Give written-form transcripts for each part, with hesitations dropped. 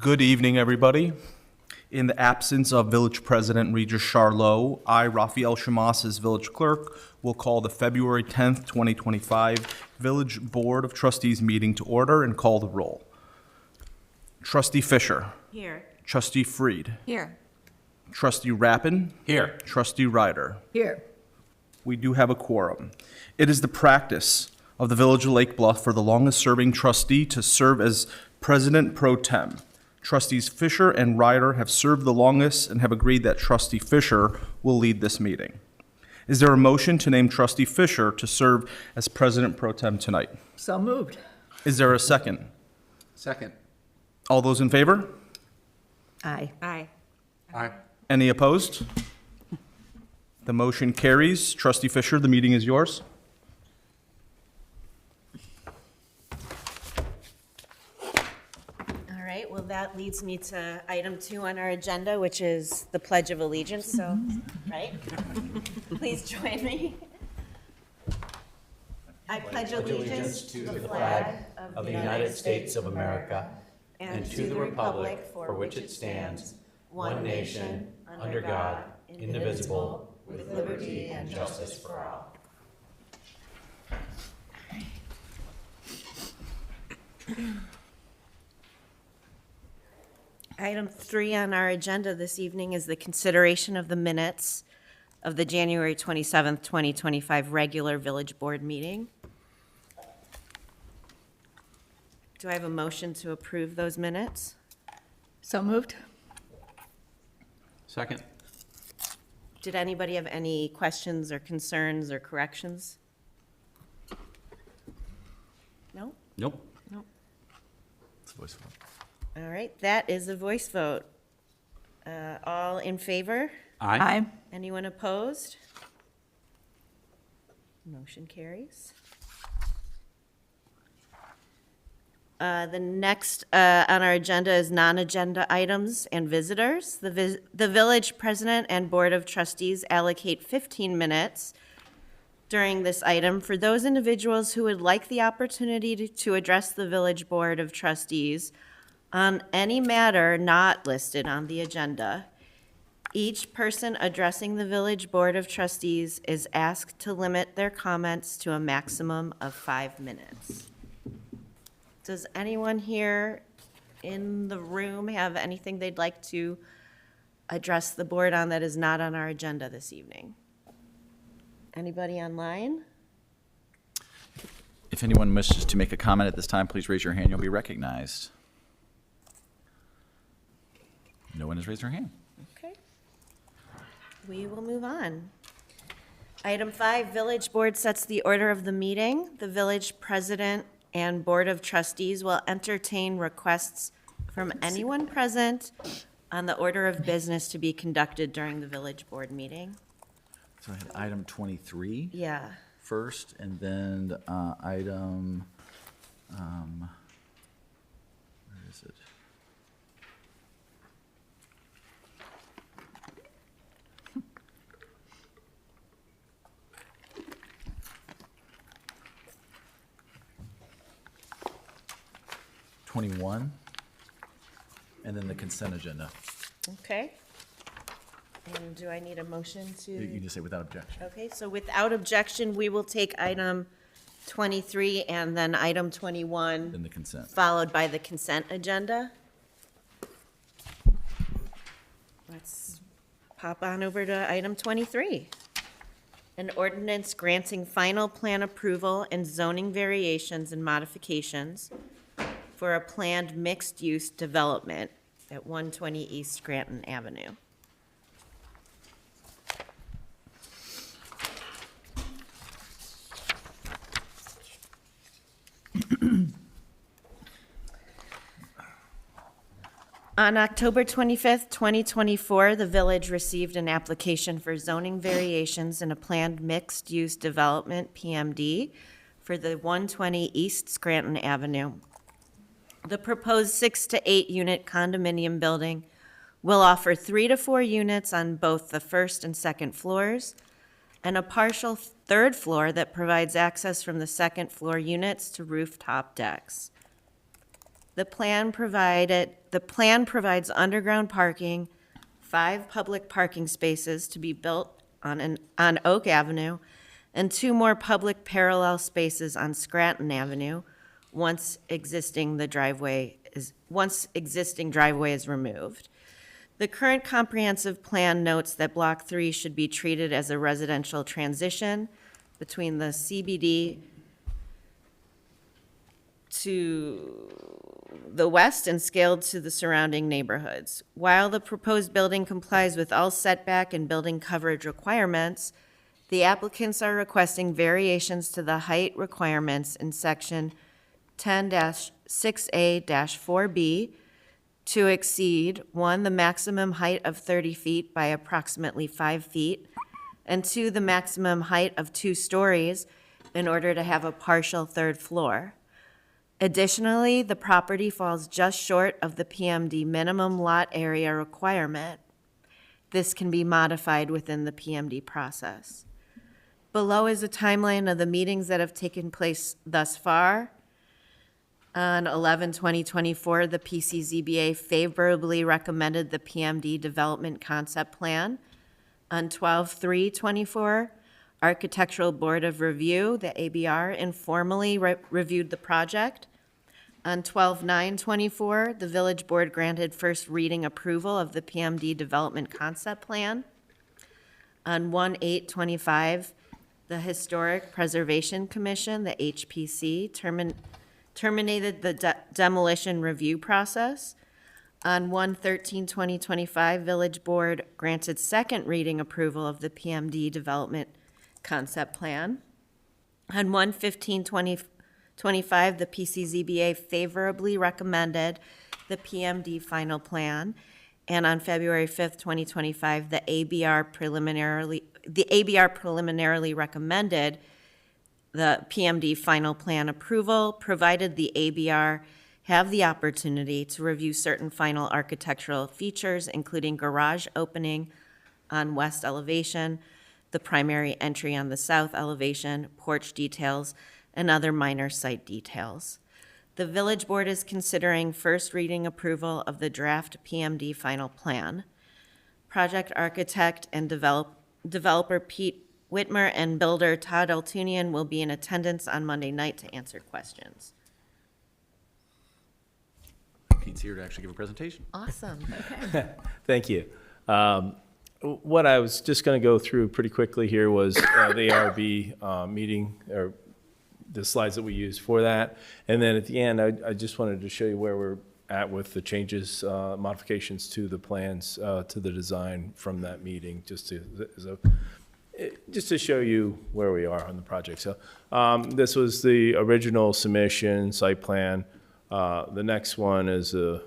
Good evening, everybody. In the absence of Village President Regis Charlot, I, Raphael Shamas, as Village Clerk, will call the February 10th, 2025 Village Board of Trustees meeting to order and call the roll. Trustee Fisher. Here. Trustee Freed. Here. Trustee Rappin. Here. Trustee Ryder. Here. We do have a quorum. It is the practice of the Village of Lake Bluff for the longest-serving trustee to serve as President Pro Tem. Trustees Fisher and Ryder have served the longest and have agreed that Trustee Fisher will lead this meeting. Is there a motion to name Trustee Fisher to serve as President Pro Tem tonight? So moved. Is there a second? Second. All those in favor? Aye. Aye. Aye. Any opposed? The motion carries. Trustee Fisher, the meeting is yours. All right, well, that leads me to item 2 on our agenda, which is the Pledge of Allegiance, so, right? Please join me. I pledge allegiance to the flag of the United States of America and to the republic for which it stands, one nation, under God, indivisible, with liberty and justice for all. Item 3 on our agenda this evening is the consideration of the minutes of the January 27th, 2025 regular Village Board meeting. Do I have a motion to approve those minutes? So moved. Second. Did anybody have any questions or concerns or corrections? No? Nope. No. It's a voice vote. All right, that is a voice vote. All in favor? Aye. Anyone opposed? Motion carries. The next on our agenda is non-agenda items and visitors. The village president and board of trustees allocate 15 minutes during this item for those individuals who would like the opportunity to address the village board of trustees on any matter not listed on the agenda. Each person addressing the village board of trustees is asked to limit their comments to a maximum of 5 minutes. Does anyone here in the room have anything they'd like to address the board on that is not on our agenda this evening? Anybody online? If anyone wishes to make a comment at this time, please raise your hand. You'll be recognized. No one has raised their hand. Okay. We will move on. Item 5, Village Board sets the order of the meeting. The village president and board of trustees will entertain requests from anyone present on the order of business to be conducted during the village board meeting. So I had item 23 Yeah. first, and then item, where is it? #21, and then the consent agenda. Okay. And do I need a motion to? You can just say without objection. Okay, so without objection, we will take item 23 and then item 21. Then the consent. Followed by the consent agenda. Let's pop on over to item 23. An ordinance granting final plan approval and zoning variations and modifications for a planned mixed-use development at 120 East Scranton Avenue. On October 25th, 2024, the village received an application for zoning variations in a planned mixed-use development, PMD, for the 120 East Scranton Avenue. The proposed 6 to 8 unit condominium building will offer 3 to 4 units on both the first and second floors, and a partial third floor that provides access from the second floor units to rooftop decks. The plan provides underground parking, 5 public parking spaces to be built on Oak Avenue, and 2 more public parallel spaces on Scranton Avenue, once existing driveway is removed. The current comprehensive plan notes that Block 3 should be treated as a residential transition between the CBD to the west and scaled to the surrounding neighborhoods. While the proposed building complies with all setback and building coverage requirements, the applicants are requesting variations to the height requirements in Section 10-6A-4B to exceed, 1, the maximum height of 30 feet by approximately 5 feet, and 2, the maximum height of 2 stories in order to have a partial 3rd floor. Additionally, the property falls just short of the PMD minimum lot area requirement. This can be modified within the PMD process. Below is a timeline of the meetings that have taken place thus far. On 11/20/24, the PCZBA favorably recommended the PMD Development Concept Plan. On 12/3/24, Architectural Board of Review, the ABR, informally reviewed the project. On 12/9/24, the Village Board granted first reading approval of the PMD Development Concept Plan. On 1/8/25, the Historic Preservation Commission, the HPC, terminated the demolition review process. On 1/13/2025, Village Board granted second reading approval of the PMD Development Concept Plan. On 1/15/2025, the PCZBA favorably recommended the PMD Final Plan. And on February 5th, 2025, the ABR preliminarily recommended the PMD Final Plan approval, provided the ABR have the opportunity to review certain final architectural features, including garage opening on west elevation, the primary entry on the south elevation, porch details, and other minor site details. The Village Board is considering first reading approval of the draft PMD Final Plan. Project architect and developer Pete Whitmer and builder Todd Altunian will be in attendance on Monday night to answer questions. Pete's here to actually give a presentation. Awesome. Thank you. What I was just going to go through pretty quickly here was the ARB meeting, or the slides that we used for that. And then at the end, I just wanted to show you where we're at with the changes, modifications to the plans, to the design from that meeting, just to show you where we are on the project. So this was the original submission, site plan. The next one is a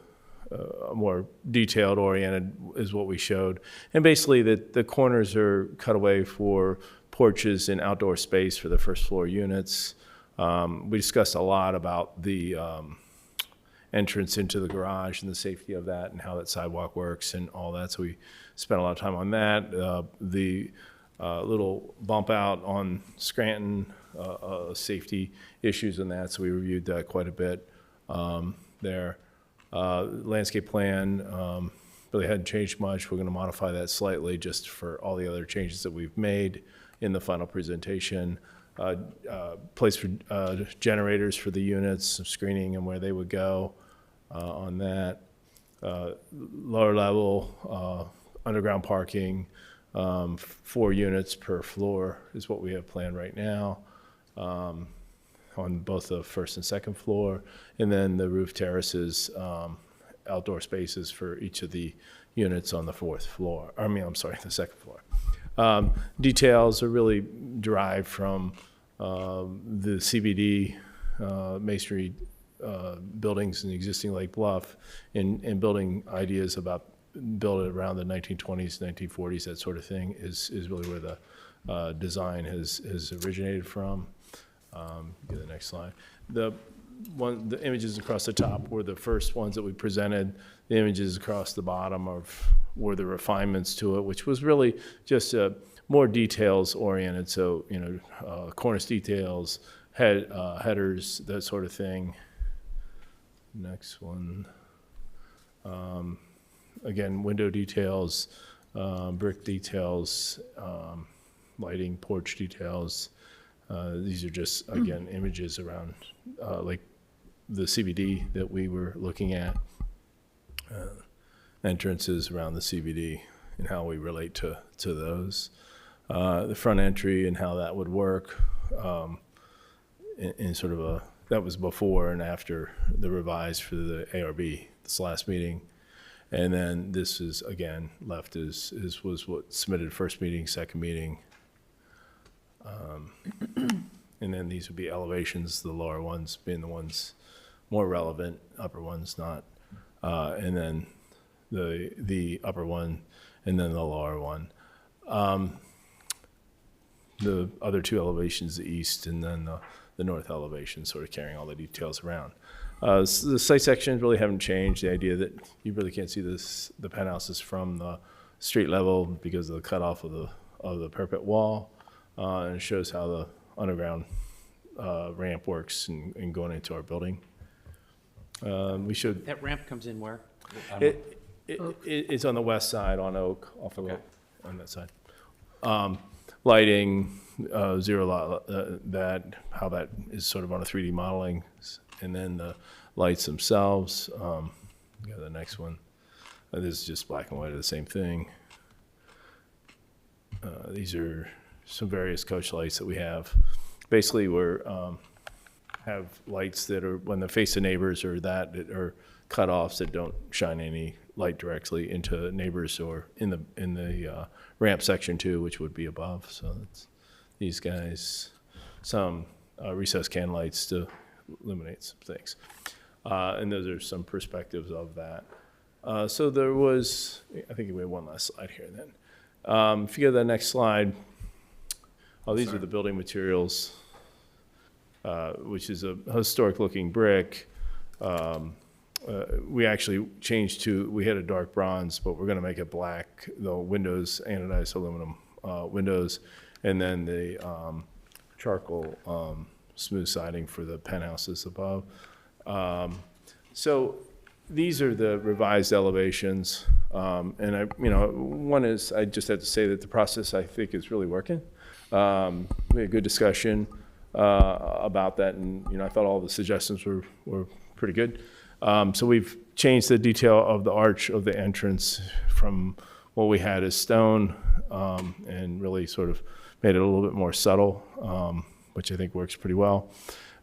more detailed oriented is what we showed. And basically the corners are cut away for porches and outdoor space for the first floor units. We discussed a lot about the entrance into the garage and the safety of that and how that sidewalk works and all that. So we spent a lot of time on that. The little bump out on Scranton, safety issues and that. So we reviewed that quite a bit there. Landscape plan really hadn't changed much. We're going to modify that slightly just for all the other changes that we've made in the final presentation. Place for generators for the units, some screening and where they would go on that. Lower level underground parking, 4 units per floor is what we have planned right now. On both the first and second floor, and then the roof terraces, outdoor spaces for each of the units on the the second floor. Details are really derived from the CBD masonry buildings in the existing Lake Bluff, and building ideas about build it around the 1920s, 1940s, that sort of thing is really where the design has originated from. Get the next slide. The images across the top were the first ones that we presented. The images across the bottom were the refinements to it, which was really just more details oriented. So, cornice details, headers, that sort of thing. Next one. Again, window details, brick details, lighting, porch details. These are just, again, images around, like the CBD that we were looking at. Entrances around the CBD and how we relate to those. The front entry and how that would work, in sort of a, that was before and after the revised for the ARB, this last meeting. And then this is, again, left as was what submitted first meeting, second meeting. And then these would be elevations, the lower ones being the ones more relevant, upper ones not. And then the upper one, and then the lower one. The other two elevations, the east and then the north elevation, sort of carrying all the details around. The site sections really haven't changed. The idea that you really can't see the penthouses from the street level because of the cutoff of the parapet wall, and it shows how the underground ramp works and going into our building. We showed That ramp comes in where? it's on the west side on Oak, off of Okay. Oak, on that side. Lighting, zero lot, that, how that is sort of on a 3D modeling, and then the lights themselves. Yeah, the next one. This is just black and white of the same thing. These are some various coach lights that we have. Basically, we're have lights that are when they face the neighbors or that are cutoffs that don't shine any light directly into neighbors or in the ramp section too, which would be above. So that's these guys, some recessed can lights to illuminate some things. And those are some perspectives of that. So there was, I think we have one last slide here then. If you go to the next slide, these are the building materials, which is a historic looking brick. We actually changed to, we had a dark bronze, but we're gonna make it black, the windows, anodized aluminum windows, and then the charcoal smooth siding for the penthouses above. So these are the revised elevations. And one is, I just have to say that the process I think is really working. We had a good discussion about that, and I thought all the suggestions were pretty good. So we've changed the detail of the arch of the entrance from what we had as stone, and really sort of made it a little bit more subtle, which I think works pretty well.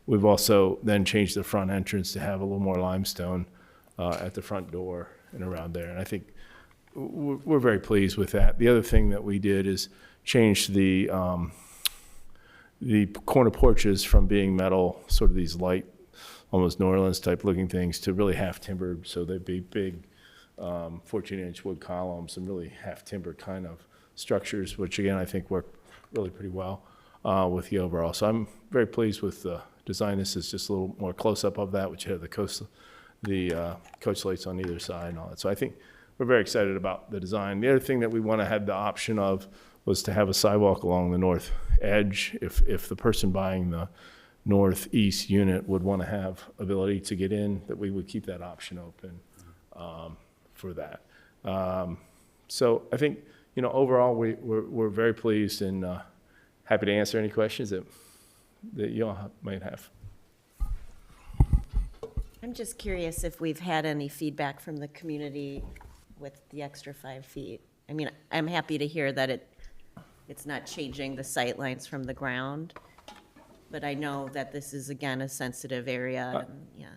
We've also then changed the front entrance to have a little more limestone at the front door and around there. And I think we're very pleased with that. The other thing that we did is change the corner porches from being metal, sort of these light, almost New Orleans type looking things, to really half timbered. So they'd be big 14-inch wood columns and really half timbered kind of structures, which again, I think work really pretty well with the overall. So I'm very pleased with the design. This is just a little more close up of that, which had the coach lights on either side and all that. So I think we're very excited about the design. The other thing that we want to have the option of was to have a sidewalk along the north edge. If the person buying the northeast unit would want to have ability to get in, that we would keep that option open for that. So I think, overall, we're very pleased and happy to answer any questions that you all might have. I'm just curious if we've had any feedback from the community with the extra 5 feet. I mean, I'm happy to hear that it's not changing the sight lines from the ground, but I know that this is, again, a sensitive area, and, yeah.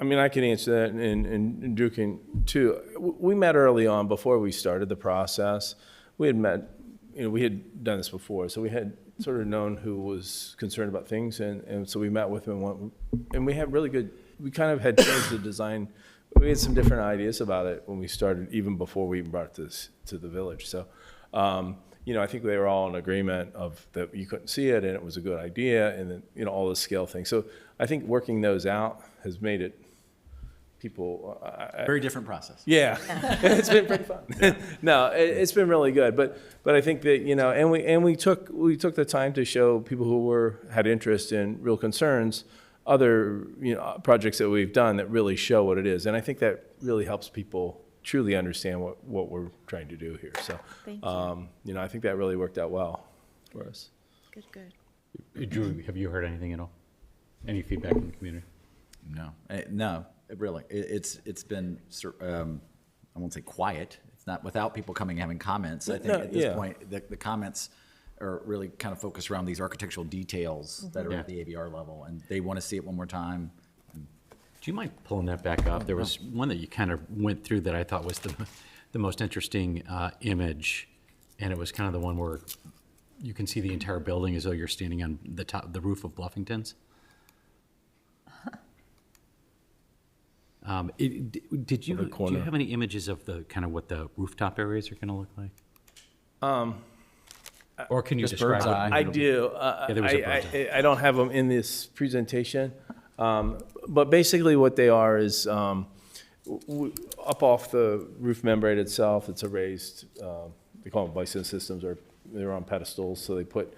I mean, I can answer that, and Drew can too. We met early on before we started the process. We had met, we had done this before, so we had sort of known who was concerned about things, and so we met with him, and we had really good, we kind of had changed the design. We had some different ideas about it when we started, even before we even brought this to the village. So, I think they were all in agreement of that you couldn't see it, and it was a good idea, and then, all the scale things. So I think working those out has made it people. Very different process. Yeah, it's been pretty fun. No, it's been really good. But I think that and we took the time to show people who had interest in real concerns other, projects that we've done that really show what it is. And I think that really helps people truly understand what we're trying to do here. So, Thank you. I think that really worked out well for us. Good. Drew, have you heard anything at all? Any feedback from the community? No, really. It's been, I won't say quiet. It's not without people coming and having comments. I think at this point, the comments are really kind of focused around these architectural details that are at the ABR level, and they want to see it one more time. Do you mind pulling that back up? There was one that you kind of went through that I thought was the most interesting image, and it was kind of the one where you can see the entire building as though you're standing on the roof of Bluffington's. Do you have any images of the kind of what the rooftop areas are going to look like? Or can you Just describe bird's it? eye. I do. there was a bird's eye. I don't have them in this presentation, but basically what they are is up off the roof membrane itself, it's a raised, they call them bison systems, or they're on pedestals, so they put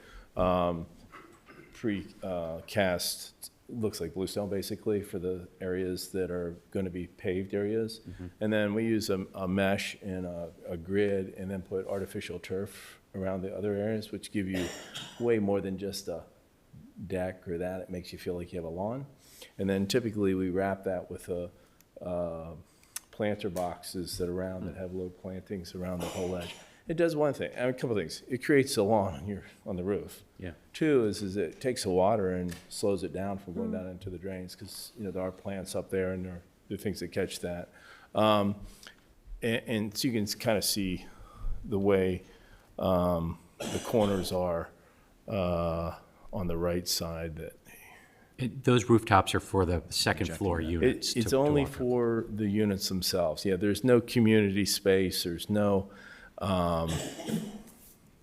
precast, looks like bluestone basically, for the areas that are going to be paved areas. And then we use a mesh and a grid, and then put artificial turf around the other areas, which give you way more than just a deck or that. It makes you feel like you have a lawn. And then typically we wrap that with planter boxes that have low plantings around the whole edge. It does one thing, a couple things. It creates a lawn on the roof. Yeah. Two is it takes the water and slows it down from going down into the drains, because there are plants up there, and there are things that catch that. And so you can kind of see the way the corners are on the right side. Those rooftops are for the second floor units. It's to only walk up. for the units themselves. Yeah, there's no community space. There's no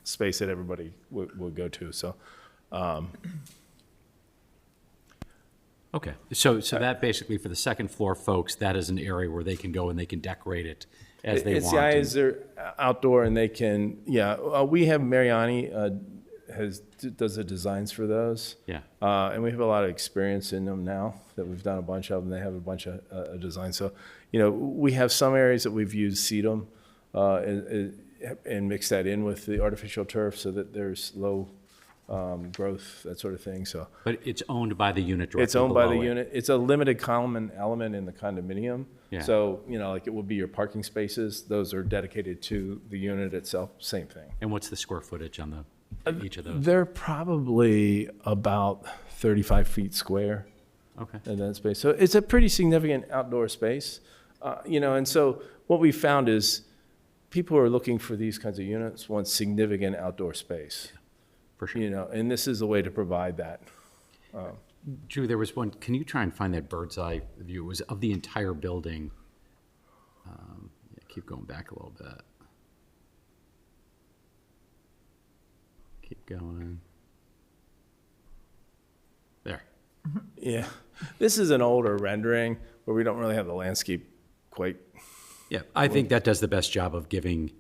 space that everybody would go to. So, Okay, so that basically for the second floor folks, that is an area where they can go and they can decorate it as they want. It's they're outdoor, and they can. We have Mariani does the designs for those. Yeah. And we have a lot of experience in them now that we've done a bunch of them. They have a bunch of designs. So, we have some areas that we've used sedum and mix that in with the artificial turf so that there's low growth, that sort of thing. So, But it's owned by the unit directly it's owned by the below it. unit. It's a limited common element in the condominium. Yeah. So, like it would be your parking spaces. Those are dedicated to the unit itself. Same thing. And what's the square footage on each of those? They're probably about 35 feet square Okay. in that space. So it's a pretty significant outdoor space. And so what we found is people who are looking for these kinds of units want significant outdoor space. For sure. And this is a way to provide that. Drew, there was one, can you try and find that bird's eye view? It was of the entire building. Keep going back a little bit. Keep going. There. Yeah. This is an older rendering where we don't really have the landscape quite. Yeah, I think that does the best job of giving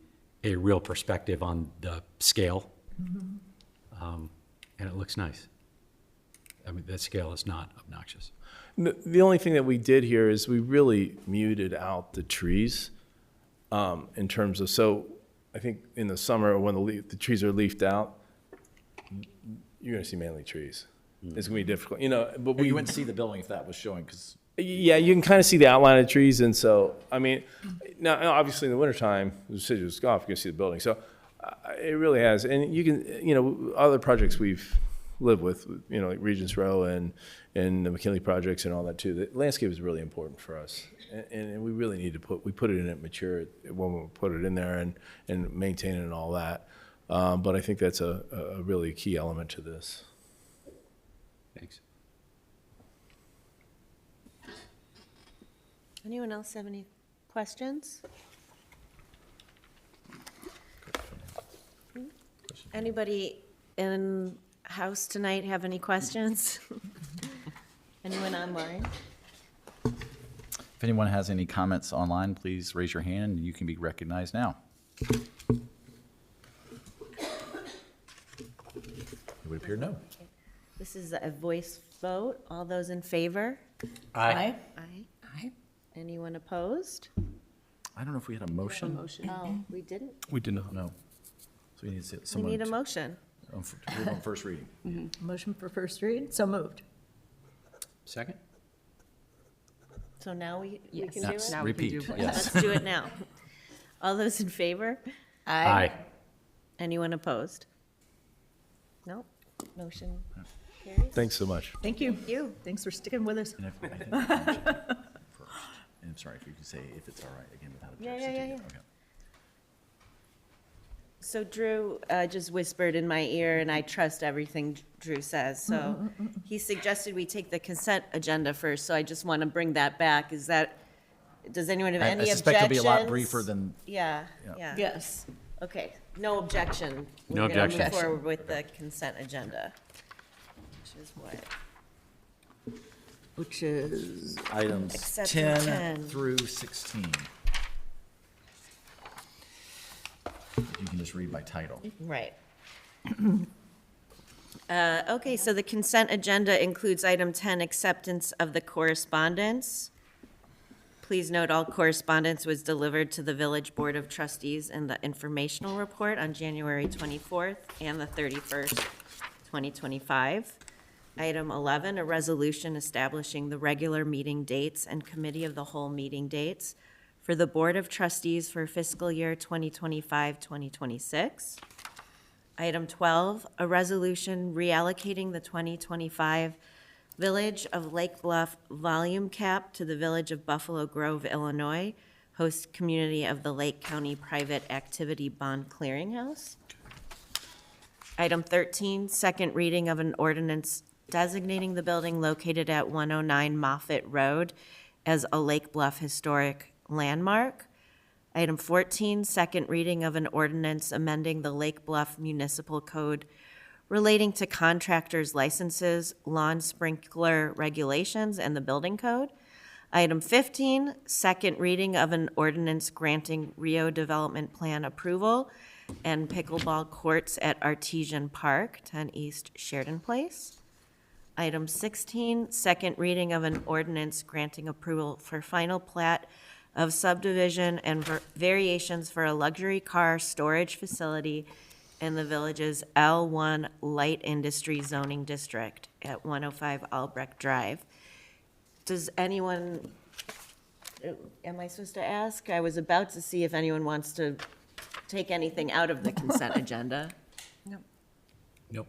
a real perspective on the scale. And it looks nice. I mean, that scale is not obnoxious. The only thing that we did here is we really muted out the trees in terms of, so I think in the summer when the trees are leafed out, you're going to see mainly trees. It's going to be difficult, but You wouldn't see the building if that was showing, because yeah, you can kind of see the outline of trees. And so, I mean, now obviously in the wintertime, the deciduous golf, you can see the building. So it really has. And you can, other projects we've lived with, like Regents Row and the McKinley projects and all that too. The landscape is really important for us. And we really need to we put it in at mature when we put it in there and maintain it and all that. But I think that's a really key element to this. Thanks. Anyone else have any questions? Anybody in house tonight have any questions? Anyone online? if anyone has any comments online, please raise your hand and you can be recognized now. It would appear no. This is a voice vote. All those in favor? Aye. Aye. Aye. Anyone opposed? I don't know if we had a motion. Oh, we didn't? We didn't. No. So we need to say We someone. need a motion. On first reading. Motion for first read, so moved. Second? So now we can Yes. do Now- it? Now we can do Repeat, both. yes. Let's do it now. All those in favor? Aye. Anyone opposed? No? Motion carries? Thanks so much. Thank you. Thank you. Thanks for sticking with us. And if, I think I mentioned first. And I'm sorry, if you could say if it's all right, again, without Yeah, objection. yeah, to yeah, you. yeah. Okay. So Drew just whispered in my ear, and I trust everything Drew says. So he suggested we take the consent agenda first, so I just want to bring that back. Is that, does anyone have I any objections? suspect it'll be a lot briefer than, Yeah, Yeah. yeah. Yes. Okay, no objection. No We're gonna objection. move forward with the consent agenda, which is what? Which is, items Accepting 10 10. through 16. You can just read by title. Right. Okay, so the consent agenda includes item 10, acceptance of the correspondence. Please note all correspondence was delivered to the Village Board of Trustees in the informational report on January 24th and the 31st, 2025. Item 11, a resolution establishing the regular meeting dates and committee of the whole meeting dates for the Board of Trustees for fiscal year 2025-2026. Item 12, a resolution reallocating the 2025 Village of Lake Bluff volume cap to the Village of Buffalo Grove, Illinois, host community of the Lake County Private Activity Bond Clearinghouse. Item 13, second reading of an ordinance designating the building located at 109 Moffett Road as a Lake Bluff historic landmark. Item 14, second reading of an ordinance amending the Lake Bluff Municipal Code relating to contractors' licenses, lawn sprinkler regulations, and the building code. Item 15, second reading of an ordinance granting Rio Development Plan approval and pickleball courts at Artesian Park, 10 East Sheridan Place. Item 16, second reading of an ordinance granting approval for final plat of subdivision and variations for a luxury car storage facility in the village's L1 Light Industry Zoning District at 105 Albrecht Drive. Does anyone, am I supposed to ask? I was about to see if anyone wants to take anything out of the consent agenda. Nope.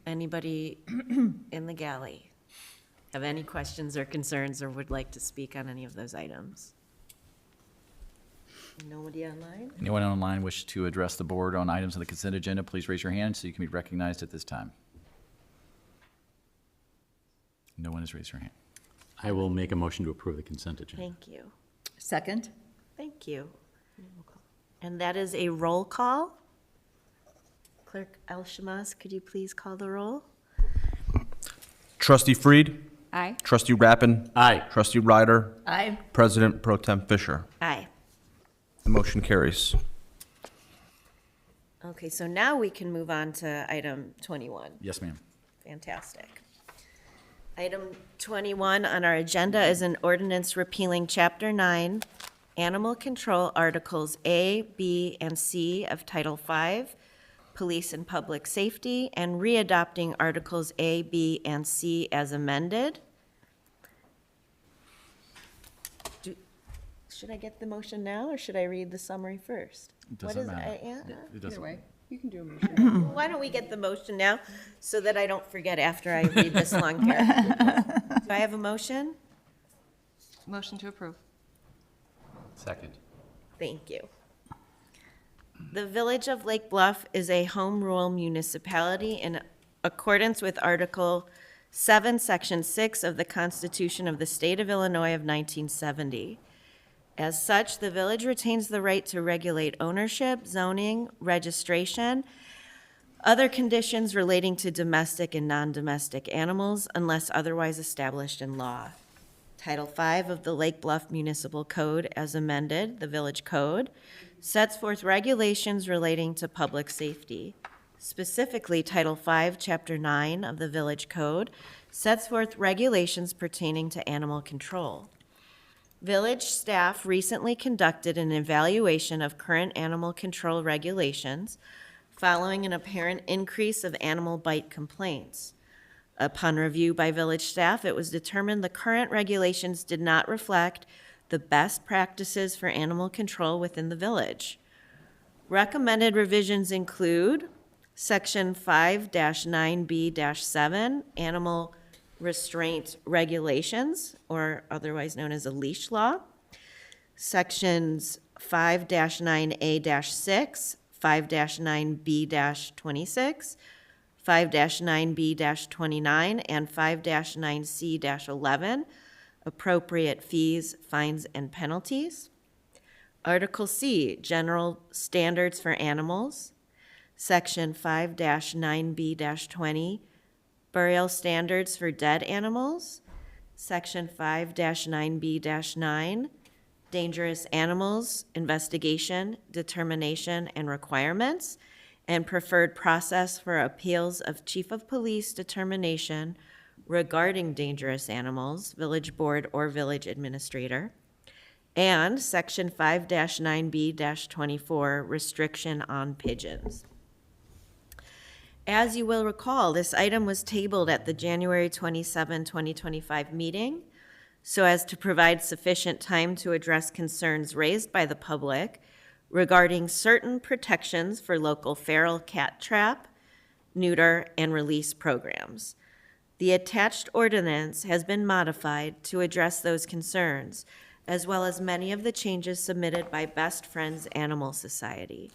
Anybody in the galley have any questions or concerns or would like to speak on any of those items? Nobody online? Anyone online wish to address the board on items on the consent agenda, please raise your hand so you can be recognized at this time. No one has raised their hand. I will make a motion to approve the consent agenda. Thank you. second? Thank you. And that is a roll call. Clerk Alshamas, could you please call the roll? Trustee Freed, Aye. Trustee Rappin. Aye. Trustee Ryder, Aye. President Pro Tem Fisher. Aye. The motion carries. Okay, so now we can move on to item 21. Yes, ma'am. Fantastic. Item 21 on our agenda is an ordinance repealing Chapter 9, Animal Control Articles A, B, and C of Title 5, Police and Public Safety, and readopting Articles A, B, and C as amended. Should I get the motion now, or should I read the summary first? It What doesn't is- matter. yeah? It doesn't. You can do a motion. Why don't we get the motion now, so that I don't forget after I read this long paragraph? Do I have a motion? Motion to approve. Second. Thank you. The Village of Lake Bluff is a home rule municipality in accordance with Article 7, Section 6 of the Constitution of the State of Illinois of 1970. As such, the village retains the right to regulate ownership, zoning, registration, other conditions relating to domestic and non-domestic animals unless otherwise established in law. Title V of the Lake Bluff Municipal Code, as amended, the Village Code, sets forth regulations relating to public safety. Specifically, Title V, Chapter 9 of the Village Code sets forth regulations pertaining to animal control. Village staff recently conducted an evaluation of current animal control regulations following an apparent increase of animal bite complaints. Upon review by village staff, it was determined the current regulations did not reflect the best practices for animal control within the village. Recommended revisions include Section 5-9B-7, Animal Restraint Regulations, or otherwise known as a leash law. Sections 5-9A-6, 5-9B-26, 5-9B-29, and 5-9C-11, appropriate fees, fines, and penalties. Article C, General Standards for Animals. Section 5-9B-20, Burial Standards for Dead Animals. Section 5-9B-9, Dangerous Animals, Investigation, Determination, and Requirements, and Preferred Process for Appeals of Chief of Police Determination regarding dangerous animals, Village Board or Village Administrator. And Section 5-9B-24, Restriction on Pigeons. As you will recall, this item was tabled at the January 27, 2025 meeting so as to provide sufficient time to address concerns raised by the public regarding certain protections for local feral cat trap, neuter, and release programs. The attached ordinance has been modified to address those concerns, as well as many of the changes submitted by Best Friends Animal Society.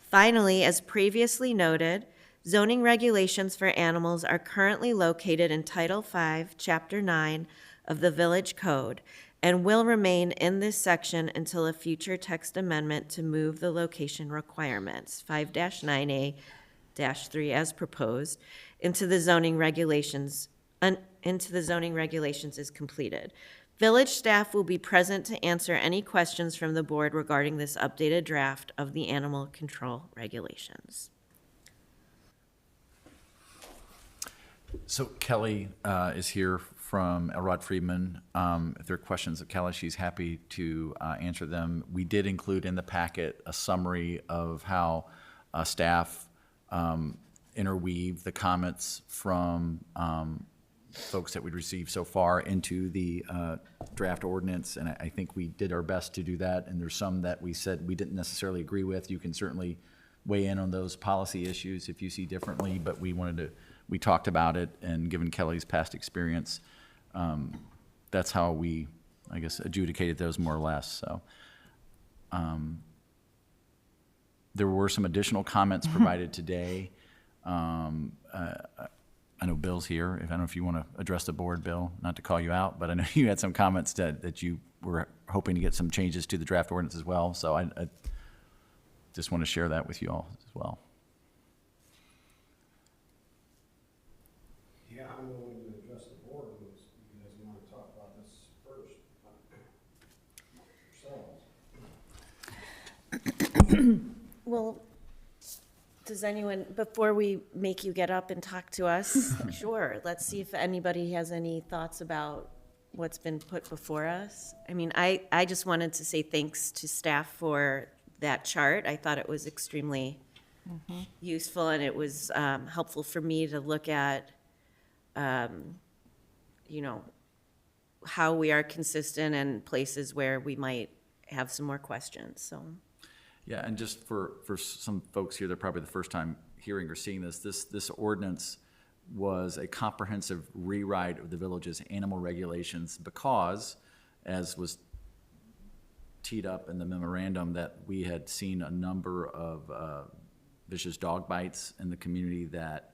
Finally, as previously noted, zoning regulations for animals are currently located in Title V, Chapter 9 of the Village Code, and will remain in this section until a future text amendment to move the location requirements, 5-9A-3 as proposed, into the zoning regulations is completed. Village staff will be present to answer any questions from the board regarding this updated draft of the animal control regulations. So Kelly is here from Elrod Friedman. If there are questions of Kelly, she's happy to answer them. We did include in the packet a summary of how staff interweave the comments from folks that we'd received so far into the draft ordinance, and I think we did our best to do that. And there's some that we said we didn't necessarily agree with. You can certainly weigh in on those policy issues if you see differently, but we talked about it, and given Kelly's past experience, that's how we, I guess, adjudicated those more or less. So there were some additional comments provided today. I know Bill's here. I don't know if you want to address the board, Bill, not to call you out, but I know you had some comments that you were hoping to get some changes to the draft ordinance as well. So I just want to share that with you all as well. Yeah, I'm willing to address the board if you guys want to talk about this first yourselves. Well, does anyone, before we make you get up and talk to us, sure, let's see if anybody has any thoughts about what's been put before us. I mean, I just wanted to say thanks to staff for that chart. I thought it was extremely useful, and it was helpful for me to look at, how we are consistent and places where we might have some more questions, so. Yeah, and just for some folks here, they're probably the first time hearing or seeing this ordinance was a comprehensive rewrite of the village's animal regulations because, as was teed up in the memorandum, that we had seen a number of vicious dog bites in the community that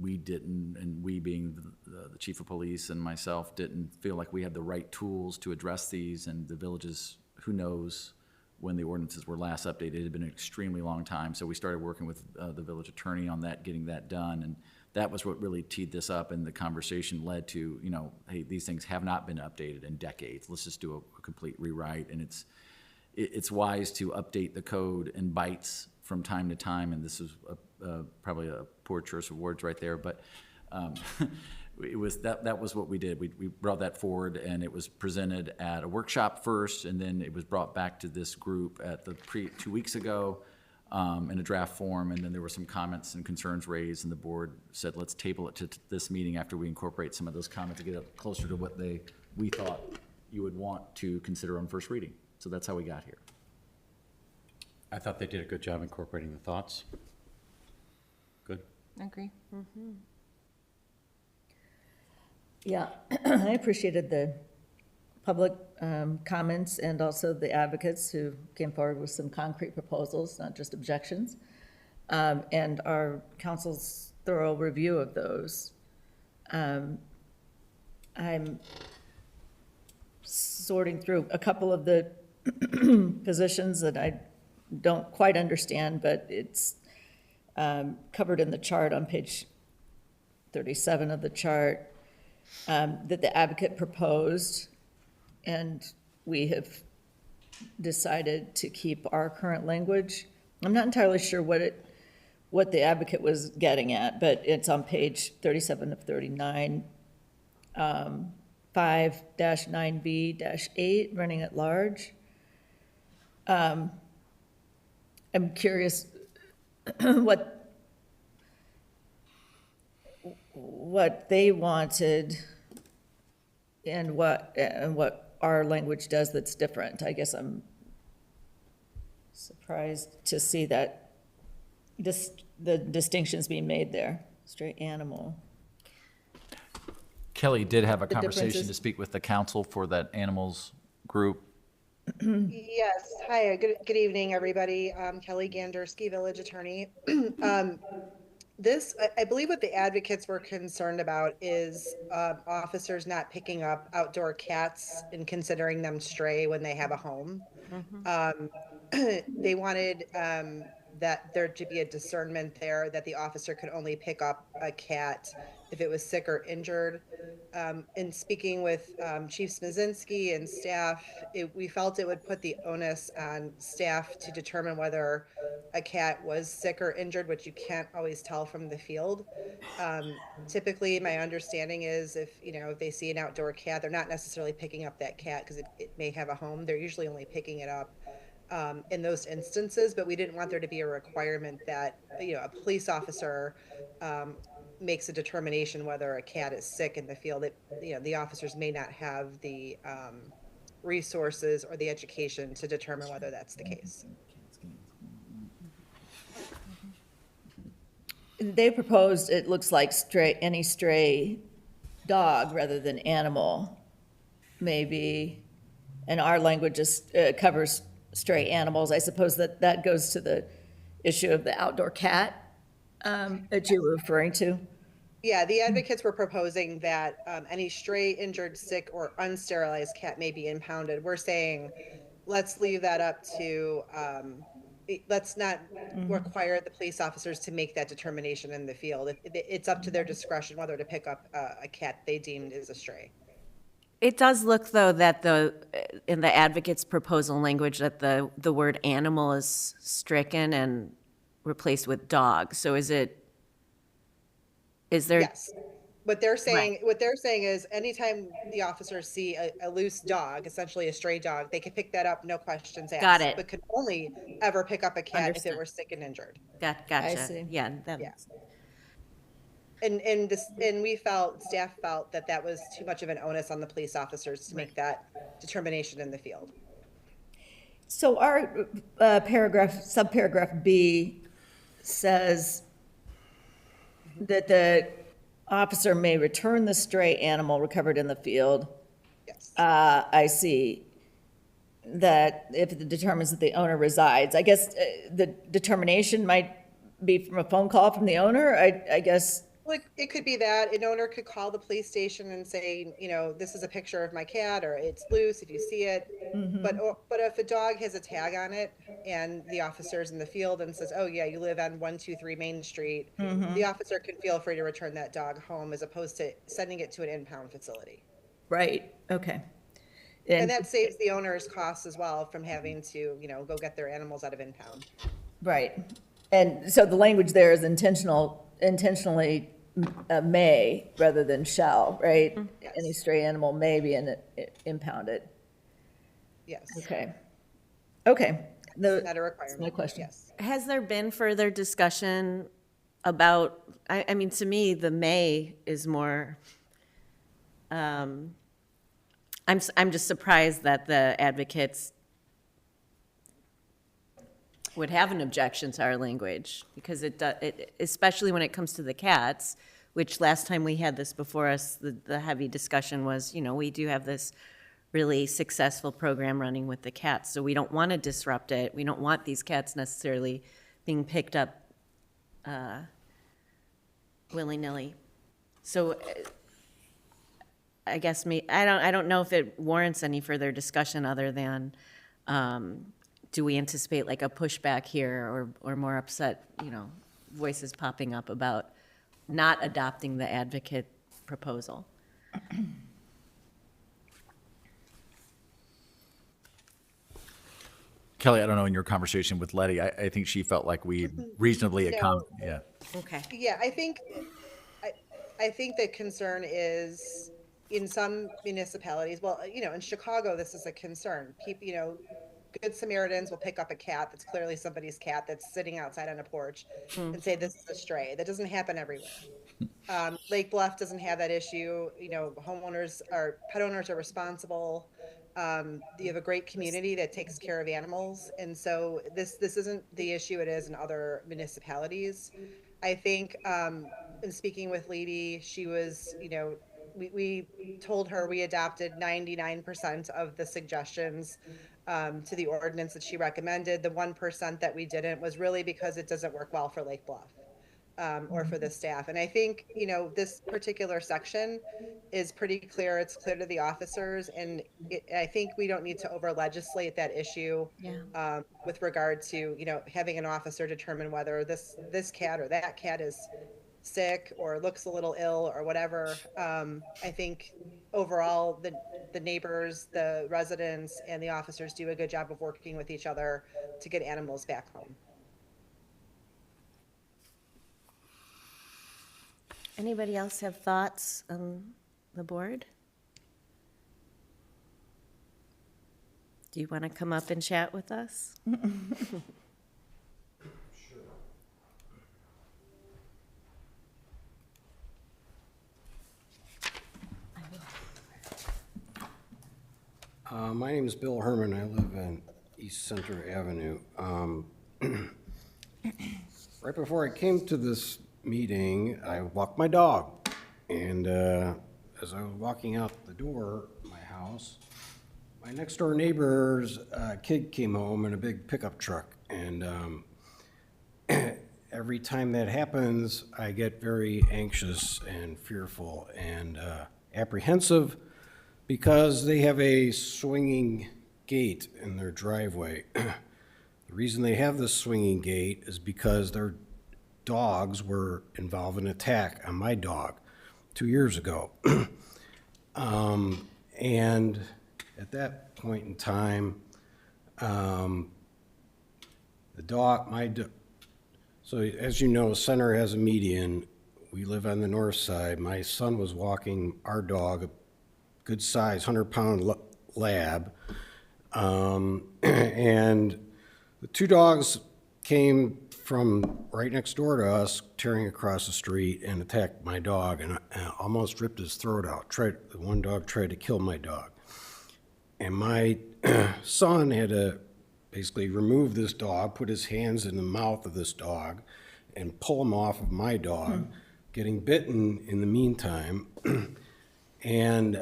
we didn't, and we being the chief of police and myself, didn't feel like we had the right tools to address these, and the villages, who knows when the ordinances were last updated. It had been an extremely long time, so we started working with the village attorney on that, getting that done, and that was what really teed this up, and the conversation led to, hey, these things have not been updated in decades. Let's just do a complete rewrite, and it's wise to update the code in bites from time to time, and this is probably a poor choice of words right there, but it was that was what we did. We brought that forward, and it was presented at a workshop first, and then it was brought back to this group at the 2 weeks ago in a draft form, and then there were some comments and concerns raised, and the board said, let's table it to this meeting after we incorporate some of those comments to get it closer to what we thought you would want to consider on first reading. So that's how we got here. I thought they did a good job incorporating the thoughts. Good. Agree. Yeah, I appreciated the public comments and also the advocates who came forward with some concrete proposals, not just objections, and our council's thorough review of those. I'm sorting through a couple of the positions that I don't quite understand, but it's covered in the chart on page 37 of the chart, that the advocate proposed, and we have decided to keep our current language. I'm not entirely sure what the advocate was getting at, but it's on page 37 of 39, 5-9B-8, running at large. I'm curious what they wanted and what our language does that's different. I guess I'm surprised to see that the distinctions being made there. Stray animal. Kelly did have a The conversation differences- to speak with the council for that animals group. Yes, hi, good evening, everybody. Kelly Gander, Ski Village attorney. I believe what the advocates were concerned about is officers not picking up outdoor cats and considering them stray when they have a home. They wanted that there to be a discernment there that the officer could only pick up a cat if it was sick or injured. In speaking with Chief Smazinski and staff, we felt it would put the onus on staff to determine whether a cat was sick or injured, which you can't always tell from the field. Typically, my understanding is if they see an outdoor cat, they're not necessarily picking up that cat because it may have a home. They're usually only picking it up in those instances, but we didn't want there to be a requirement that a police officer makes a determination whether a cat is sick in the field. The officers may not have the resources or the education to determine whether that's the case. They proposed, it looks like any stray dog rather than animal, maybe, and our language just covers stray animals. I suppose that goes to the issue of the outdoor cat that you were referring to. Yeah, the advocates were proposing that any stray, injured, sick, or unsterilized cat may be impounded. We're saying, let's leave that up to, let's not require the police officers to make that determination in the field. It's up to their discretion whether to pick up a cat they deemed is a stray. It does look, though, that in the advocate's proposal language, that the word animal is stricken and replaced with dog. So is there? Yes. What they're saying is anytime the officers see a loose dog, essentially a stray dog, they can pick that up, no questions asked. Got it. But could only ever pick up a cat if Understood. it were sick and injured. Gotcha. I see. Yeah. Yeah. And staff felt that was too much of an onus on the police officers to make that determination in the field. So our subparagraph B says that the officer may return the stray animal recovered in the field. Yes. I see that if it determines that the owner resides. I guess the determination might be from a phone call from the owner, I guess. Well, it could be that an owner could call the police station and say, this is a picture of my cat, or it's loose if you see it. But if a dog has a tag on it and the officer's in the field and says, oh yeah, you live on 123 Main Street, the officer can feel free to return that dog home as opposed to sending it to an impound facility. Right, okay. And that saves the owners costs as well from having to, go get their animals out of impound. Right. And so the language there is intentionally may rather than shall, right? Any stray animal may be impounded. Yes. Okay. Okay. Not a requirement. My question. Yes. Has there been further discussion about, I mean, to me, the may is more, I'm just surprised that the advocates would have an objection to our language, because especially when it comes to the cats, which last time we had this before us, the heavy discussion was, we do have this really successful program running with the cats, so we don't want to disrupt it. We don't want these cats necessarily being picked up willy-nilly. So I guess I don't know if it warrants any further discussion other than, do we anticipate like a pushback here or more upset, voices popping up about not adopting the advocate proposal? Kelly, I don't know, in your conversation with Letty, I think she felt like we reasonably yeah. Okay. Yeah, I think the concern is in some municipalities, well, in Chicago, this is a concern. People, Good Samaritans will pick up a cat that's clearly somebody's cat that's sitting outside on a porch and say, this is a stray. That doesn't happen everywhere. Lake Bluff doesn't have that issue. Pet owners are responsible. You have a great community that takes care of animals. And so this isn't the issue it is in other municipalities. I think, in speaking with Lady, she was, we told her we adopted 99% of the suggestions to the ordinance that she recommended. The 1% that we didn't was really because it doesn't work well for Lake Bluff. Or for the staff. And I think, this particular section is pretty clear. It's clear to the officers. And I think we don't need to over legislate that issue with regard to, having an officer determine whether this cat or that cat is sick or looks a little ill or whatever. I think overall, the neighbors, the residents, and the officers do a good job of working with each other to get animals back home. Anybody else have thoughts on the board? Do you want to come up and chat with us? My name is Bill Herman. I live in East Center Avenue. Right before I came to this meeting, I walked my dog. And as I was walking out the door of my house, my next door neighbor's kid came home in a big pickup truck. And every time that happens, I get very anxious and fearful and apprehensive, because they have a swinging gate in their driveway. The reason they have this swinging gate is because their dogs were involved in an attack on my dog 2 years ago. And at that point in time, so as you know, Center has a median. We live on the north side. My son was walking our dog, a good size, 100-pound lab. And the two dogs came from right next door to us, tearing across the street, and attacked my dog and almost ripped his throat out. The one dog tried to kill my dog. And my son had to basically remove this dog, put his hands in the mouth of this dog, and pull him off of my dog, getting bitten in the meantime. And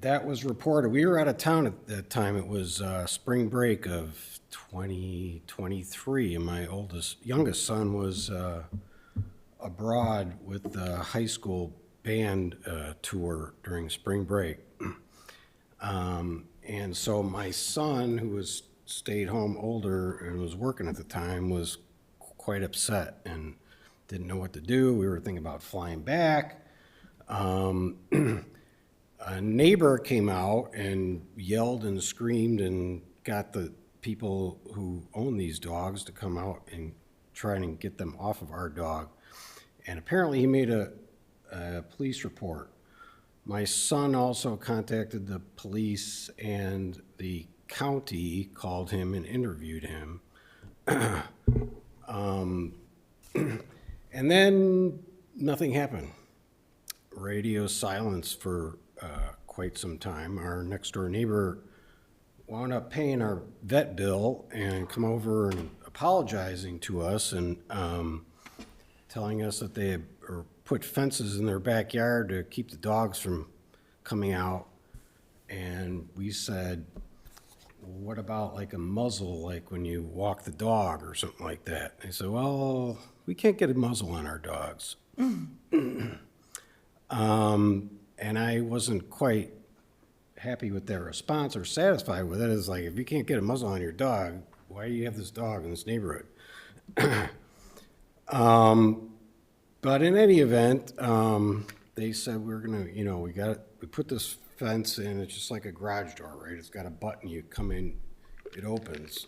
that was reported. We were out of town at that time. It was spring break of 2023, and my youngest son was abroad with the high school band tour during spring break. And so my son, who was stayed home older and was working at the time, was quite upset and didn't know what to do. We were thinking about flying back. A neighbor came out and yelled and screamed and got the people who own these dogs to come out and try and get them off of our dog. And apparently he made a police report. My son also contacted the police, and the county called him and interviewed him. And then nothing happened. Radio silence for quite some time. Our next door neighbor wound up paying our vet bill and come over and apologizing to us and telling us that they had put fences in their backyard to keep the dogs from coming out. And we said, what about like a muzzle, like when you walk the dog or something like that? They said, well, we can't get a muzzle on our dogs. And I wasn't quite happy with their response or satisfied with it. It's like, if you can't get a muzzle on your dog, why do you have this dog in this neighborhood? But in any event, they said we're gonna, we put this fence in, it's just like a garage door, right? It's got a button, you come in, it opens,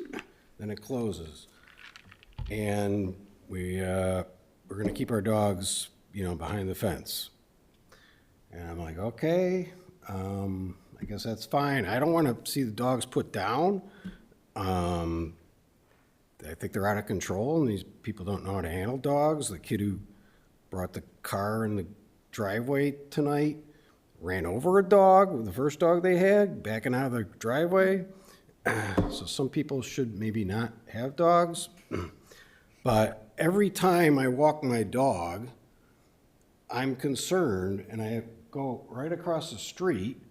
then it closes. And we're gonna keep our dogs, behind the fence. And I'm like, okay, I guess that's fine. I don't want to see the dogs put down. I think they're out of control, and these people don't know how to handle dogs. The kid who brought the car in the driveway tonight ran over a dog, the first dog they had, backing out of the driveway. So some people should maybe not have dogs. But every time I walk my dog, I'm concerned, and I go right across the street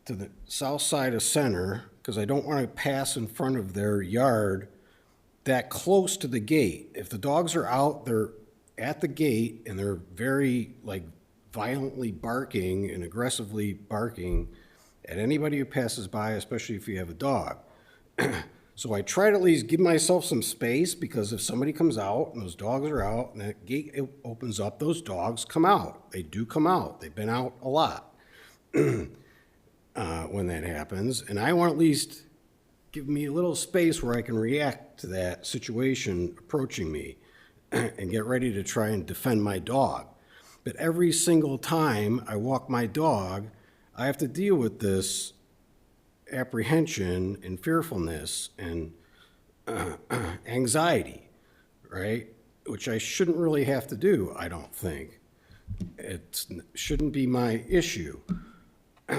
to the south side of Center, because I don't want to pass in front of their yard that close to the gate. If the dogs are out, they're at the gate, and they're very, violently barking and aggressively barking at anybody who passes by, especially if you have a dog. So I try to at least give myself some space, because if somebody comes out and those dogs are out and that gate opens up, those dogs come out. They do come out. They've been out a lot when that happens. And I want to at least give me a little space where I can react to that situation approaching me and get ready to try and defend my dog. But every single time I walk my dog, I have to deal with this apprehension and fearfulness and anxiety, right? Which I shouldn't really have to do, I don't think. It shouldn't be my issue.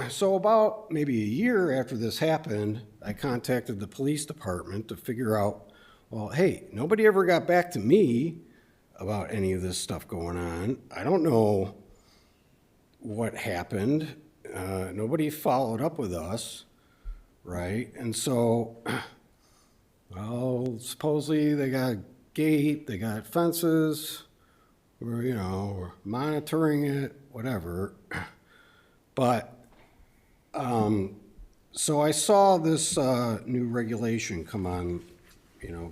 So about maybe a year after this happened, I contacted the police department to figure out, well, hey, nobody ever got back to me about any of this stuff going on. I don't know what happened. Nobody followed up with us. Right, and so, well, supposedly they got a gate, they got fences, we're monitoring it, whatever. But, so I saw this new regulation come on,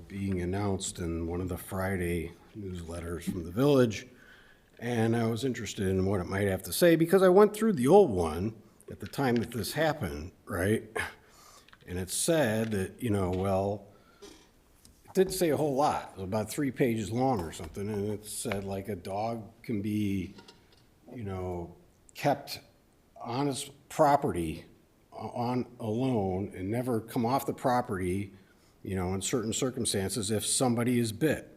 being announced in one of the Friday newsletters from the village, and I was interested in what it might have to say, because I went through the old one at the time that this happened, right? And it said that, it didn't say a whole lot. It was about 3 pages long or something. And it said a dog can be, kept on his property on alone and never come off the property, in certain circumstances if somebody is bit,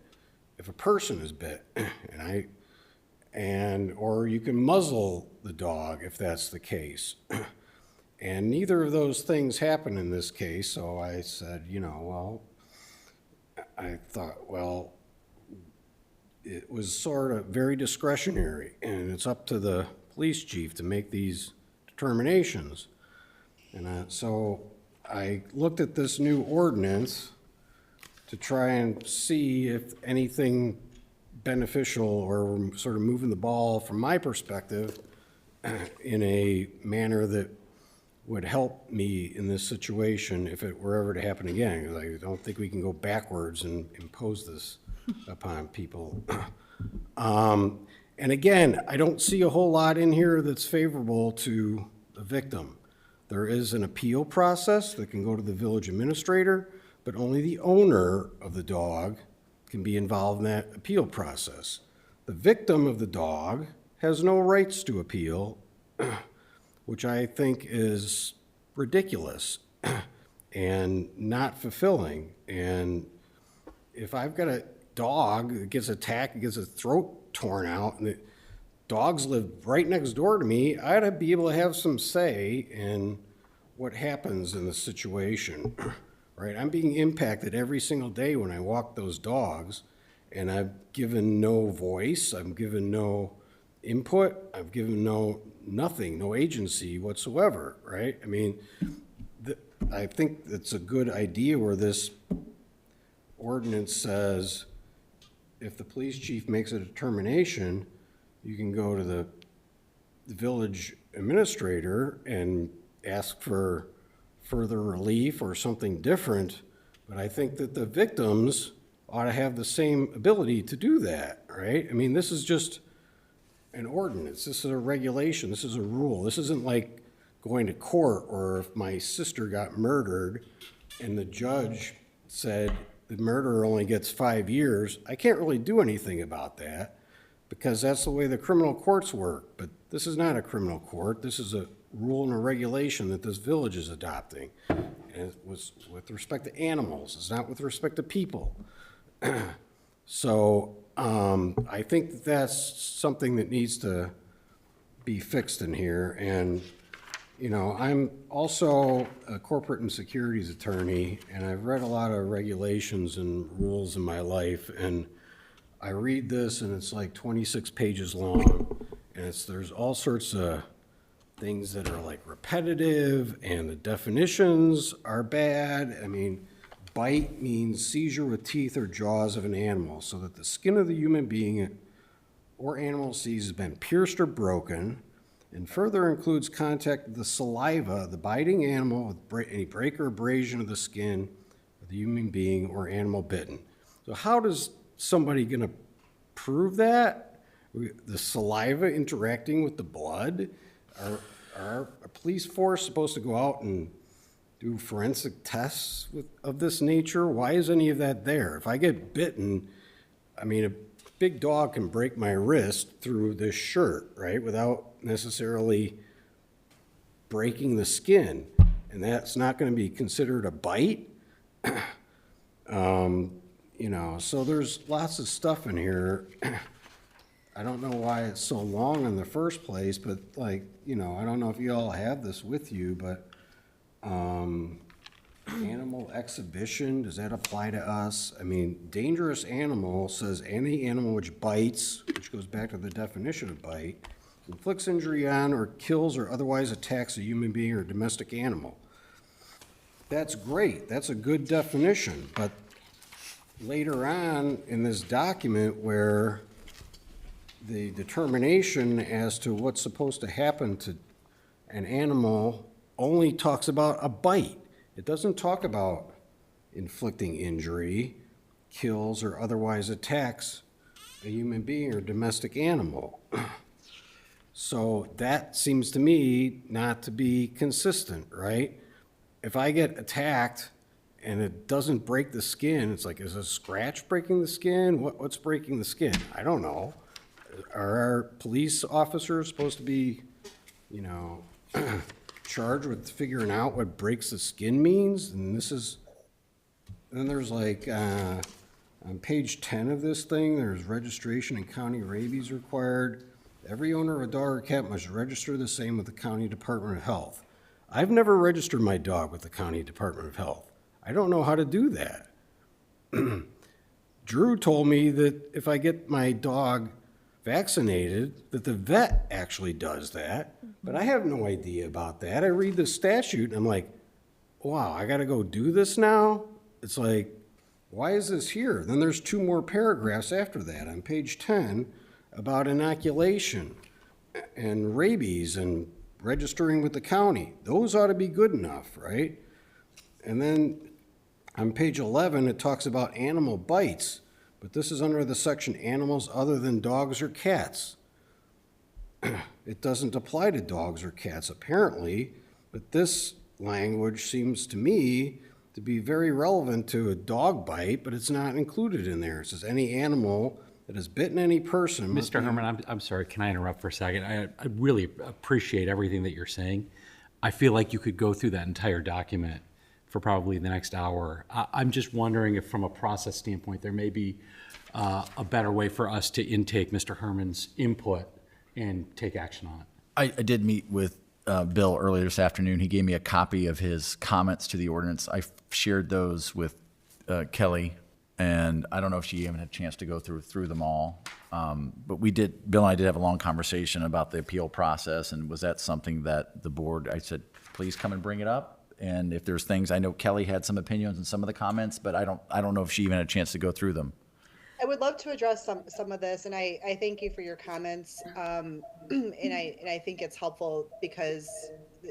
if a person is bit. Or you can muzzle the dog if that's the case. And neither of those things happened in this case, so I said, I thought, it was sort of very discretionary, and it's up to the police chief to make these determinations. And so I looked at this new ordinance to try and see if anything beneficial or sort of moving the ball from my perspective in a manner that would help me in this situation if it were ever to happen again. 'Cause I don't think we can go backwards and impose this upon people. And again, I don't see a whole lot in here that's favorable to the victim. There is an appeal process that can go to the village administrator, but only the owner of the dog can be involved in that appeal process. The victim of the dog has no rights to appeal, which I think is ridiculous and not fulfilling. And if I've got a dog that gets attacked, gets its throat torn out, and the dogs live right next door to me, I ought to be able to have some say in what happens in the situation, right? I'm being impacted every single day when I walk those dogs, and I've given no voice, I've given no input, I've given nothing, no agency whatsoever, right? I mean, I think it's a good idea where this ordinance says if the police chief makes a determination, you can go to the village administrator and ask for further relief or something different. But I think that the victims ought to have the same ability to do that, right? I mean, this is just an ordinance. This is a regulation. This is a rule. This isn't like going to court, or if my sister got murdered and the judge said the murderer only gets 5 years, I can't really do anything about that because that's the way the criminal courts work. But this is not a criminal court. This is a rule and a regulation that this village is adopting. And it was with respect to animals. It's not with respect to people. So I think that's something that needs to be fixed in here. And you know, I'm also a corporate and securities attorney, and I've read a lot of regulations and rules in my life, and I read this, and it's like 26 pages long, and there's all sorts of things that are like repetitive, and the definitions are bad. I mean, bite means seizure with teeth or jaws of an animal, so that the skin of the human being or animal seized has been pierced or broken, and further includes contact with the saliva of the biting animal with any break or abrasion of the skin of the human being or animal bitten. So how does somebody going to prove that? The saliva interacting with the blood? Are a police force supposed to go out and do forensic tests of this nature? Why is any of that there? If I get bitten, I mean, a big dog can break my wrist through this shirt, right, without necessarily breaking the skin, and that's not going to be considered a bite. You know, so there's lots of stuff in here. I don't know why it's so long in the first place, but like, you know, I don't know if you all have this with you, but animal exhibition, does that apply to us? I mean, dangerous animal says any animal which bites, which goes back to the definition of bite, inflicts injury on or kills or otherwise attacks a human being or domestic animal. That's great. That's a good definition. But later on in this document where the determination as to what's supposed to happen to an animal only talks about a bite. It doesn't talk about inflicting injury, kills, or otherwise attacks a human being or domestic animal. So that seems to me not to be consistent, right? If I get attacked and it doesn't break the skin, it's like, is a scratch breaking the skin? What's breaking the skin? I don't know. Are our police officers supposed to be, you know, charged with figuring out what breaks the skin means? And this is, then there's like, on page 10 of this thing, there's registration and county rabies required. Every owner of a dog or cat must register the same with the county Department of Health. I've never registered my dog with the county Department of Health. I don't know how to do that. Drew told me that if I get my dog vaccinated, that the vet actually does that, but I have no idea about that. I read the statute and I'm like, wow, I gotta go do this now? It's like, why is this here? Then there's 2 more paragraphs after that on page 10 about inoculation and rabies and registering with the county. Those ought to be good enough, right? And then on page 11, it talks about animal bites, but this is under the section animals other than dogs or cats. It doesn't apply to dogs or cats. Apparently, But this language seems to me to be very relevant to a dog bite, but it's not included in there. It says any animal that has bitten any person must Mr. be. Herman, I'm sorry, can I interrupt for a second? I really appreciate everything that you're saying. I feel like you could go through that entire document for probably the next hour. I'm just wondering if from a process standpoint, there may be a better way for us to intake Mr. Herman's input and take action on it. I did meet with Bill earlier this afternoon. He gave me a copy of his comments to the ordinance. I shared those with Kelly, and I don't know if she even had a chance to go through them all. But Bill and I did have a long conversation about the appeal process, and was that something that the board, I said, please come and bring it up. And if there's things, I know Kelly had some opinions on some of the comments, but I don't know if she even had a chance to go through them. I would love to address some of this, and I thank you for your comments. And I think it's helpful because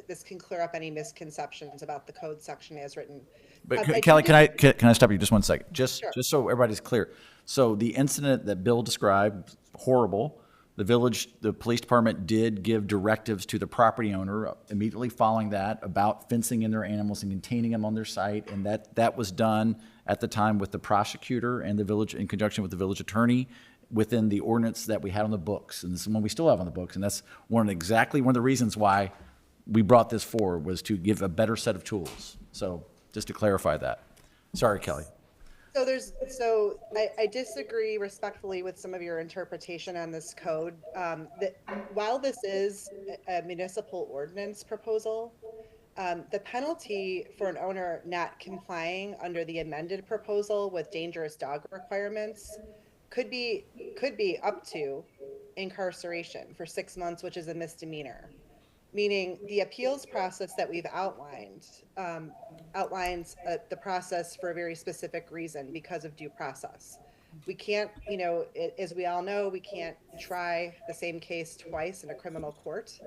this can clear up any misconceptions about the code section as written. But I Kelly, do can I stop you just one second? Just Sure. so everybody's clear. So the incident that Bill described, horrible. The police department did give directives to the property owner immediately following that about fencing in their animals and containing them on their site, and that was done at the time with the prosecutor and the village, in conjunction with the village attorney, within the ordinance that we had on the books, and this is one we still have on the books, and that's exactly one of the reasons why we brought this forward, was to give a better set of tools. So just to clarify that. Sorry, Kelly. So I disagree respectfully with some of your interpretation on this code. That while this is a municipal ordinance proposal, the penalty for an owner not complying under the amended proposal with dangerous dog requirements could be up to incarceration for 6 months, which is a misdemeanor. Meaning the appeals process that we've outlined outlines the process for a very specific reason, because of due process. We can't, as we all know, we can't try the same case twice in a criminal court.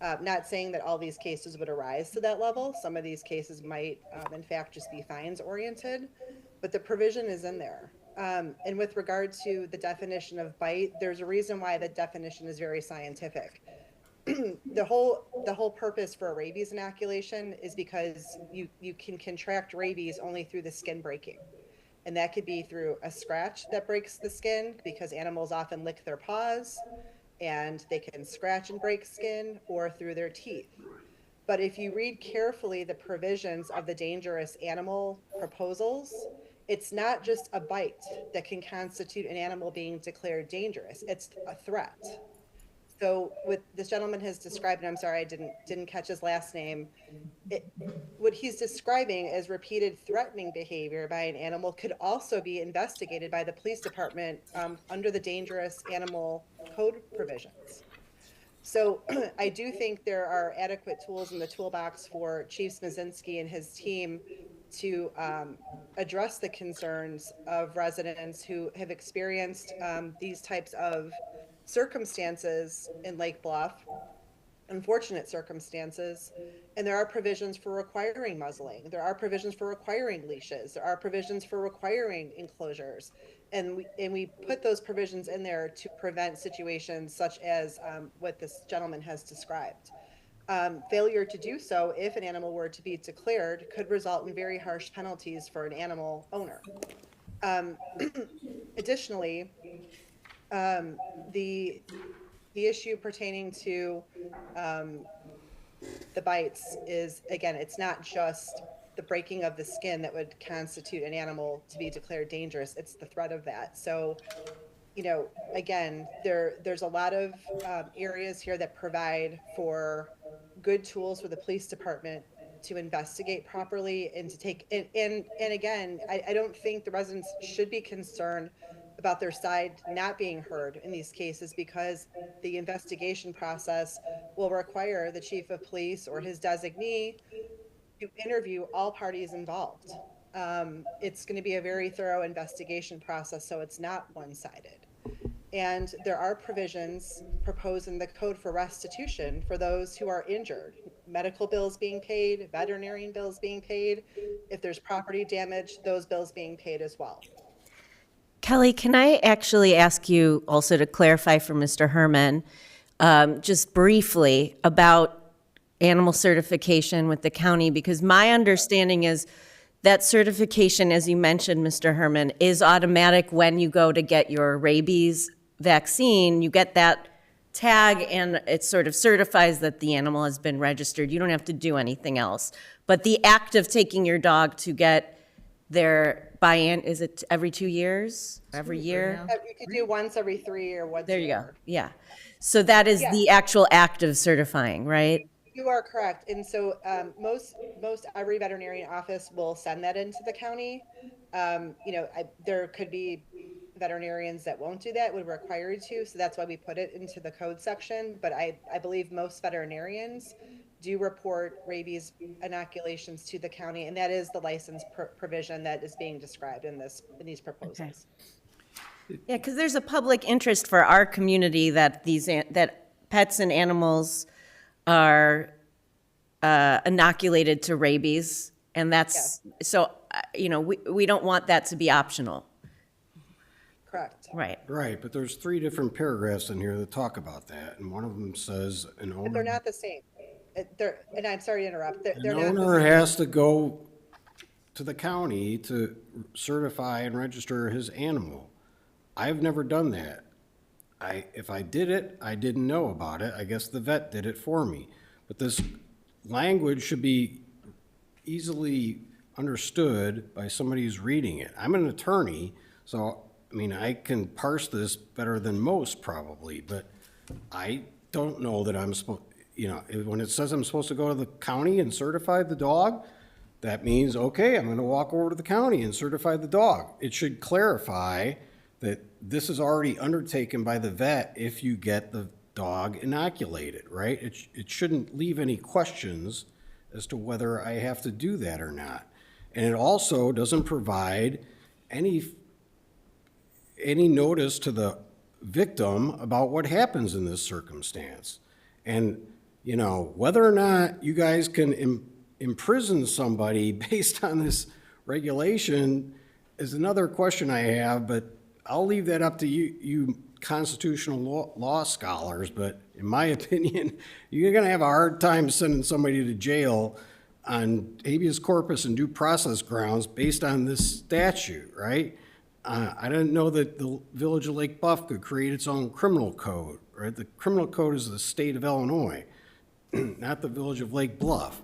Not saying that all these cases would arise to that level. Some of these cases might, in fact, just be fines oriented, but the provision is in there. And with regard to the definition of bite, there's a reason why the definition is very scientific. The whole purpose for a rabies inoculation is because you can contract rabies only through the skin breaking. And that could be through a scratch that breaks the skin, because animals often lick their paws and they can scratch and break skin, or through their teeth. But if you read carefully the provisions of the dangerous animal proposals, it's not just a bite that can constitute an animal being declared dangerous. It's a threat. So what this gentleman has described, and I'm sorry I didn't catch his last name, what he's describing as repeated threatening behavior by an animal could also be investigated by the police department under the dangerous animal code provisions. So I do think there are adequate tools in the toolbox for Chief Smizinski and his team to address the concerns of residents who have experienced these types of circumstances in Lake Bluff, unfortunate circumstances, and there are provisions for requiring muzzling. There are provisions for requiring leashes. There are provisions for requiring enclosures, and we put those provisions in there to prevent situations such as what this gentleman has described. Failure to do so, if an animal were to be declared, could result in very harsh penalties for an animal owner. Additionally, the issue pertaining to the bites is, again, it's not just the breaking of the skin that would constitute an animal to be declared dangerous. It's the threat of that. So, again, there's a lot of areas here that provide for good tools for the police department to investigate properly and to take, and again, I don't think the residents should be concerned about their side not being heard in these cases, because the investigation process will require the chief of police or his designee to interview all parties involved. It's going to be a very thorough investigation process, so it's not one-sided. And there are provisions proposed in the code for restitution for those who are injured, medical bills being paid, veterinarian bills being paid. If there's property damage, those bills being paid as well. Kelly, can I actually ask you also to clarify for Mr. Herman, just briefly about animal certification with the county? Because my understanding is that certification, as you mentioned, Mr. Herman, is automatic when you go to get your rabies vaccine. You get that tag and it sort of certifies that the animal has been registered. You don't have to do anything else. But the act of taking your dog to get their buy-in, is it every 2 years? Every year? You could do once every 3 or once. There you go, yeah. So that is the actual act of certifying, right? You are correct. And so most every veterinarian office will send that into the county. There could be veterinarians that won't do that, would require you to. So that's why we put it into the code section. But I believe most veterinarians do report rabies inoculations to the county. And that is the license provision that is being described in these proposals. Yeah, because there's a public interest for our community that that pets and animals are inoculated to rabies, and that's, so, we don't want that to be optional. Correct. Right. Right, but there's 3 different paragraphs in here that talk about that, and one of them says an But they're owner, not the same. And I'm sorry to interrupt. They're an not the owner same. has to go to the county to certify and register his animal. I've never done that. If I did it, I didn't know about it. I guess the vet did it for me. But this language should be easily understood by somebody who's reading it. I'm an attorney, so, I can parse this better than most probably, but I don't know that I'm supposed, when it says I'm supposed to go to the county and certify the dog, that means, okay, I'm gonna walk over to the county and certify the dog. It should clarify that this is already undertaken by the vet if you get the dog inoculated, right? It shouldn't leave any questions as to whether I have to do that or not. And it also doesn't provide any notice to the victim about what happens in this circumstance. And, whether or not you guys can imprison somebody based on this regulation is another question I have, but I'll leave that up to you constitutional law scholars. But in my opinion, you're going to have a hard time sending somebody to jail on habeas corpus and due process grounds based on this statute, right? I didn't know that the Village of Lake Bluff could create its own criminal code, right? The criminal code is the state of Illinois, not the Village of Lake Bluff.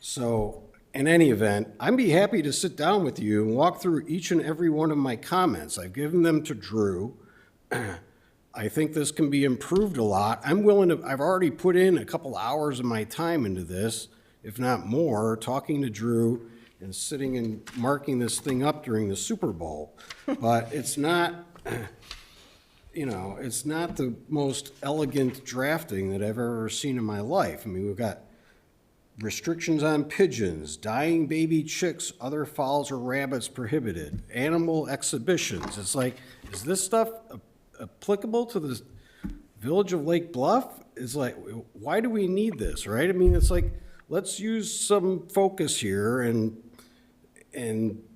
So in any event, I'd be happy to sit down with you and walk through each and every one of my comments. I've given them to Drew. I think this can be improved a lot. I'm willing to, I've already put in a couple hours of my time into this, if not more, talking to Drew and sitting and marking this thing up during the Super Bowl. But it's not, it's not the most elegant drafting that I've ever seen in my life. We've got restrictions on pigeons, dying baby chicks, other fowls or rabbits prohibited, animal exhibitions. It's like, is this stuff applicable to the Village of Lake Bluff? It's like, why do we need this, right? It's like, let's use some focus here and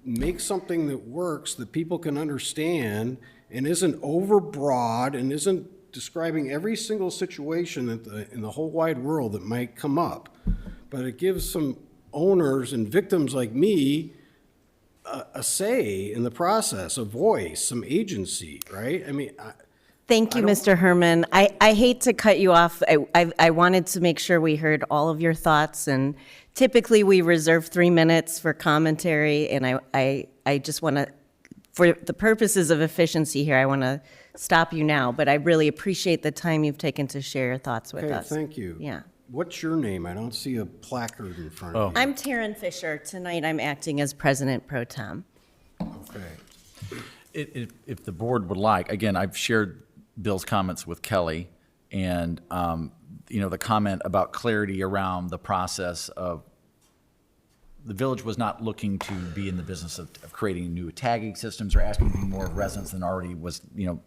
make something that works, that people can understand, and isn't overbroad and isn't describing every single situation that in the whole wide world that might come up. But it gives some owners and victims like me a say in the process, a voice, some agency, right? Thank you, Mr. Herman. I hate to cut you off. I wanted to make sure we heard all of your thoughts, and typically we reserve 3 minutes for commentary, and I just want to, for the purposes of efficiency here, I want to stop you now, but I really appreciate the time you've taken to share your thoughts with Okay, us. thank you. Yeah. What's your name? I don't see a placard in front of you. I'm Taryn Fisher. Tonight I'm acting as President Pro Tem. Okay. If the board would like, again, I've shared Bill's comments with Kelly, and, the comment about clarity around the process of, the village was not looking to be in the business of creating new tagging systems or asking more of residents than already was,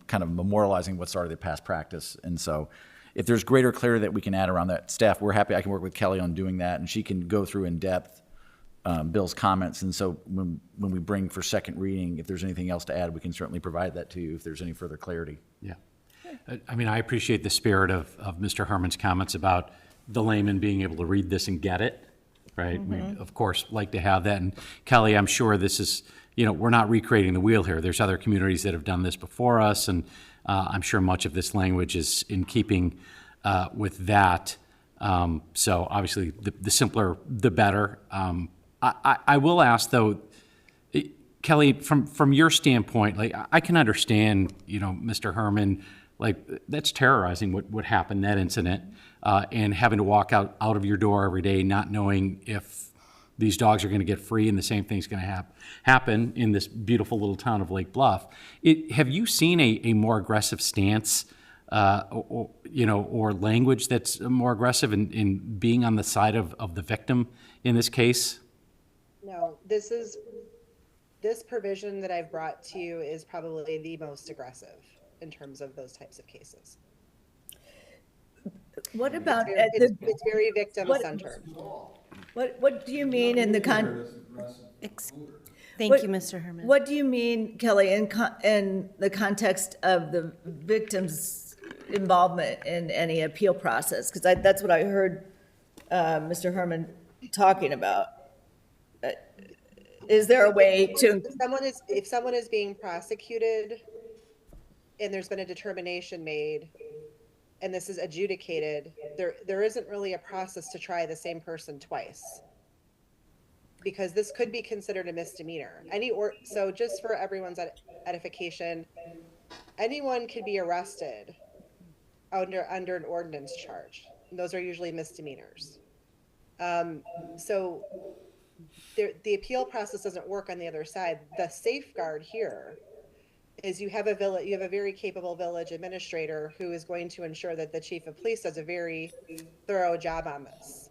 kind of memorializing what's already the past practice. And so if there's greater clarity that we can add around that, staff, we're happy. I can work with Kelly on doing that, and she can go through in depth Bill's comments. And so when we bring for second reading, if there's anything else to add, we can certainly provide that to you if there's any further clarity. Yeah. I appreciate the spirit of Mr. Herman's comments about the layman being able to read this and get it, right? We, of course, like to have that. And Kelly, I'm sure this is, we're not recreating the wheel here. There's other communities that have done this before us, and I'm sure much of this language is in keeping with that. So obviously, the simpler, the better. I will ask, though, Kelly, from your standpoint, like, I can understand, Mr. Herman, like, that's terrorizing what happened, that incident, and having to walk out of your door every day not knowing if these dogs are going to get free and the same thing's going to happen in this beautiful little town of Lake Bluff. Have you seen a more aggressive stance, or language that's more aggressive in being on the side of the victim in this case? No, this provision that I've brought to you is probably the most aggressive in terms of those types of cases. What about, It's very victim-centered. what do you mean in the Thank you, Mr. Herman. What do you mean, Kelly, in the context of the victim's involvement in any appeal process? Because that's what I heard Mr. Herman talking about. Is there a way to? If someone is being prosecuted and there's been a determination made and this is adjudicated, there isn't really a process to try the same person twice, because this could be considered a misdemeanor. So just for everyone's edification, anyone could be arrested under an ordinance charge. And those are usually misdemeanors. So the appeal process doesn't work on the other side. The safeguard here is you have a very capable village administrator who is going to ensure that the chief of police does a very thorough job on this.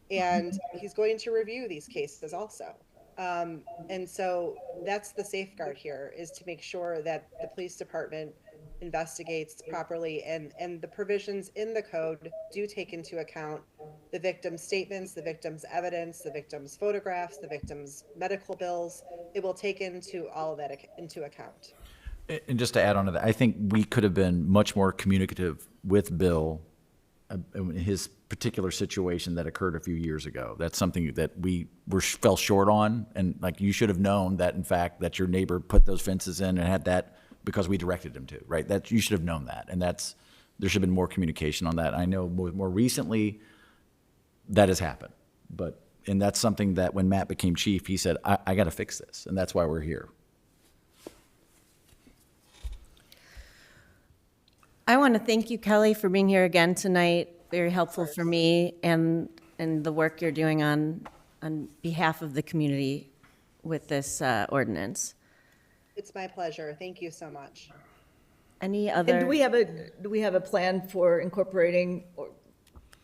And he's going to review these cases also. And so that's the safeguard here, is to make sure that the police department investigates properly, and the provisions in the code do take into account the victim's statements, the victim's evidence, the victim's photographs, the victim's medical bills. It will take all of that into account. And just to add on to that, I think we could have been much more communicative with Bill in his particular situation that occurred a few years ago. That's something that we fell short on, and like, you should have known that, in fact, that your neighbor put those fences in and had that because we directed him to, right? That you should have known that, and there should have been more communication on that. I know more recently that has happened, and that's something that when Matt became chief, he said, I got to fix this, and that's why we're here. I want to thank you, Kelly, for being here again tonight. Very helpful for me, and the work you're doing on behalf of the community with this ordinance. It's my pleasure. Thank you so much. Any And other? do we have a plan for incorporating or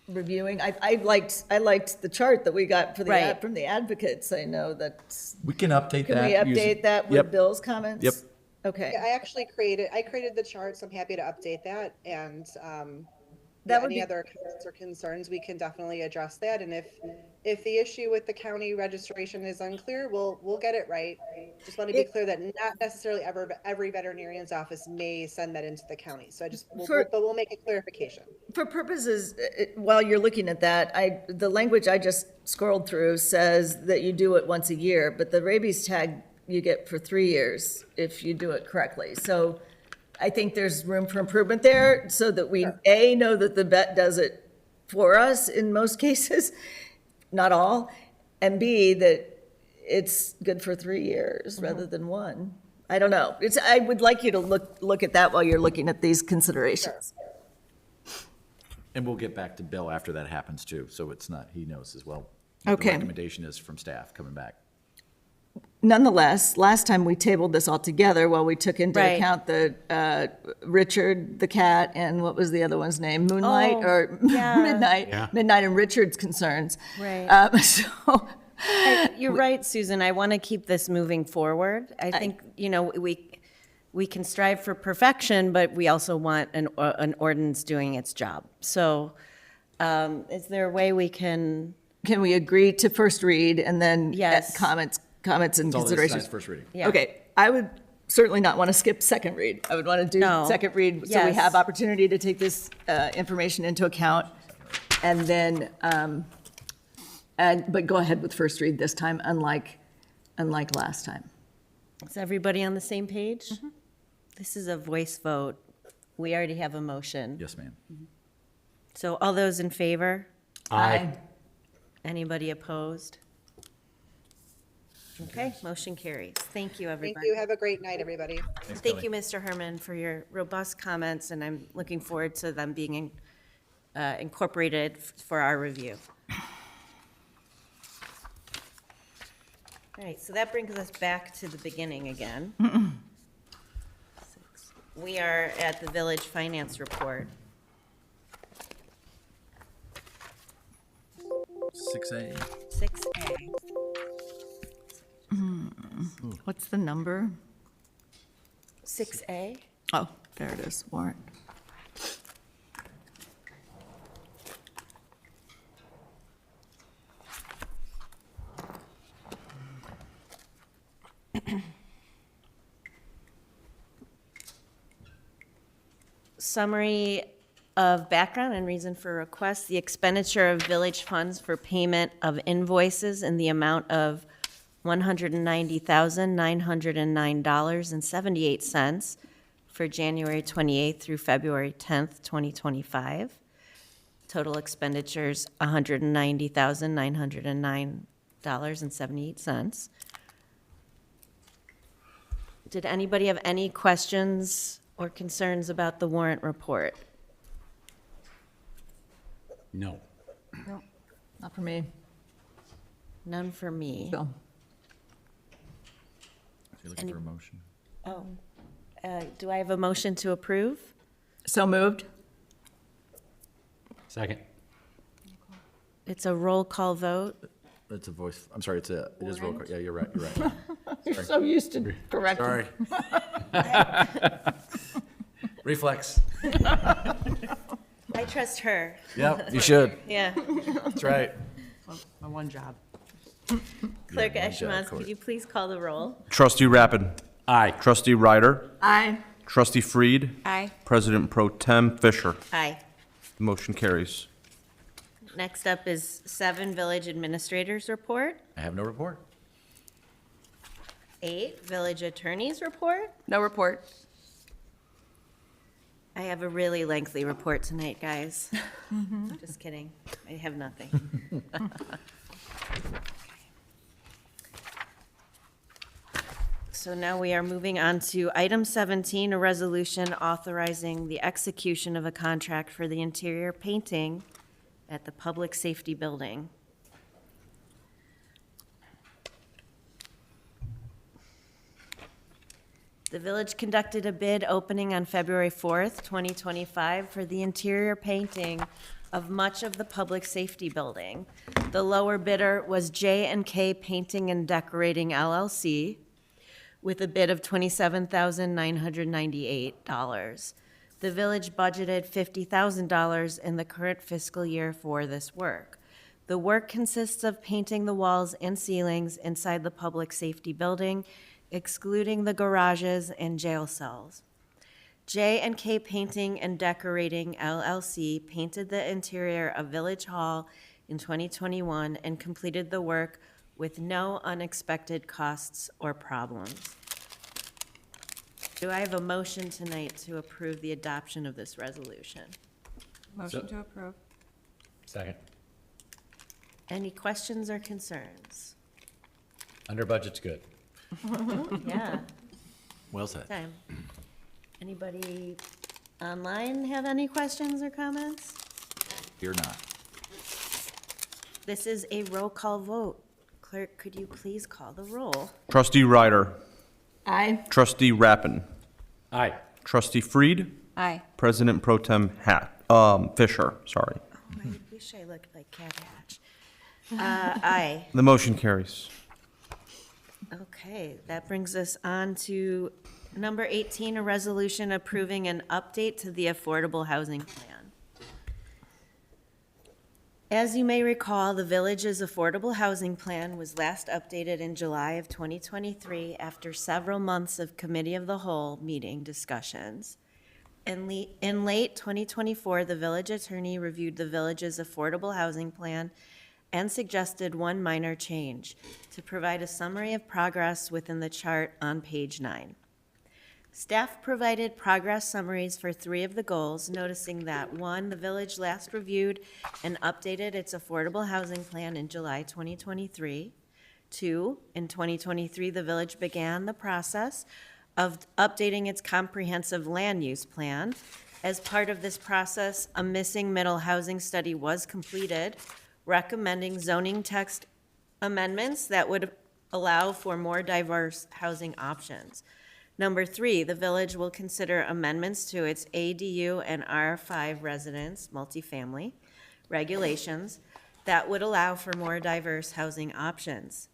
reviewing? I liked the chart that we got for Right. from the advocates. I know that. We can update Can we update that with Yep. Bill's comments? Yep. Okay. Yeah, I created the chart, so I'm happy to update that. And That would any be- other comments or concerns, we can definitely address that. And if the issue with the county registration is unclear, we'll get it right. Just want to be clear that not necessarily every veterinarian's office may send that into the county. So but we'll make a clarification. For purposes, while you're looking at that, the language I just scrolled through says that you do it once a year, but the rabies tag you get for 3 years if you do it correctly. So I think there's room for improvement there, so that we, A, know that the vet does it for us in most cases, not all, and B, that it's good for 3 years rather than one. I don't know. I would like you to look at that while you're looking at these considerations. And we'll get back to Bill after that happens too, so he knows as well what Okay. the recommendation is from staff coming back. Nonetheless, last time we tabled this all together while we took into Right. account the Richard, the cat, and what was the other one's name? Moonlight Oh, or yeah. Midnight? Yeah. Midnight and Richard's concerns. Right. So, You're right, Susan. I want to keep this moving forward. I think, we can strive for perfection, but we also want an ordinance doing its job. So is there a way we can? can we agree to first read and then Yes. comments and All this considerations? tonight's first reading. Yeah. Okay, I would certainly not want to skip second read. I would want to do No. second read so we Yes. have opportunity to take this information into account. And then, but go ahead with first read this time, unlike last time. Is everybody on the same page? This is a voice vote. We already have a motion. Yes, ma'am. So all those in favor? Aye. Anybody opposed? Okay, motion carries. Thank you, Thank everybody. you. Have a great night, everybody. Thank you, Mr. Herman, for your robust comments, and I'm looking forward to them being incorporated for our review. All right, so that brings us back to the beginning again. We are at the Village Finance Report. 6A. 6A. What's the number? 6A? Oh, there it is, warrant. Summary of background and reason for request. The expenditure of village funds for payment of invoices in the amount of $190,909.78 for January 28th through February 10th, 2025. Total expenditures, $190,909.78. Did anybody have any questions or concerns about the warrant report? No. No, not for me. None for me. Bill. You're looking for a motion? Oh, do I have a motion to approve? So moved? Second. It's a roll call vote. It's a voice, I'm sorry, it is roll call. Yeah, you're right, you're right. You're so used to correcting. Sorry. Reflex. I trust her. Yep, you should. Yeah. That's right. My one job. Clerk Yeah, good job, Eschmans, Court. could you please call the roll? Trustee Rappin. Aye. Trustee Ryder. Aye. Trustee Freed. Aye. President Pro Tem Fisher. Aye. The motion carries. Next up is 7, Village Administrators Report. I have no report. 8, Village Attorney's Report. No report. I have a really lengthy report tonight, guys. Just kidding. I have nothing. So now we are moving on to item 17, a resolution authorizing the execution of a contract for the interior painting at the Public Safety Building. The village conducted a bid opening on February 4th, 2025, for the interior painting of much of the Public Safety Building. The lower bidder was J&K Painting and Decorating LLC, with a bid of $27,998. The village budgeted $50,000 in the current fiscal year for this work. The work consists of painting the walls and ceilings inside the Public Safety Building, excluding the garages and jail cells. J&K Painting and Decorating LLC painted the interior of Village Hall in 2021 and completed the work with no unexpected costs or problems. Do I have a motion tonight to approve the adoption of this resolution? Motion to approve. Second. Any questions or concerns? Under budget's good. Yeah, Well said. time. Anybody online have any questions or comments? You're not. This is a roll call vote. Clerk, could you please call the roll? Trustee Ryder. Aye. Trustee Rappin. Aye. Trustee Freed. Aye. President Pro Tem Fisher, sorry. Oh, I wish I looked like Cat Hatch. Aye. The motion carries. Okay, that brings us on to number 18, a resolution approving an update to the Affordable Housing Plan. As you may recall, the village's Affordable Housing Plan was last updated in July of 2023 after several months of Committee of the Whole meeting discussions. In late 2024, the village attorney reviewed the village's affordable housing plan and suggested one minor change to provide a summary of progress within the chart on page 9. Staff provided progress summaries for 3 of the goals, noticing that 1, the village last reviewed and updated its affordable housing plan in July 2023. 2, in 2023, the village began the process of updating its comprehensive land use plan. As part of this process, a missing middle housing study was completed, recommending zoning text amendments that would allow for more diverse housing options. Number 3, the village will consider amendments to its ADU and R5 residence multifamily regulations that would allow for more diverse housing options.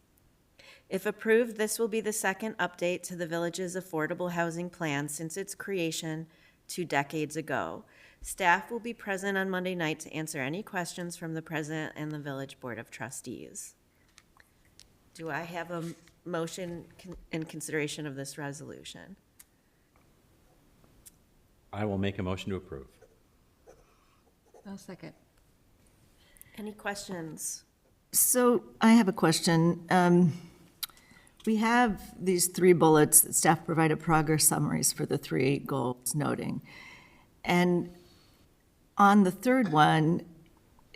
If approved, this will be the second update to the village's affordable housing plan since its creation 2 decades ago. Staff will be present on Monday night to answer any questions from the president and the village board of trustees. Do I have a motion in consideration of this resolution? I will make a motion to approve. I'll second. Any questions? So I have a question. We have these 3 bullets that staff provided progress summaries for the 3 goals noting. And on the 3rd one,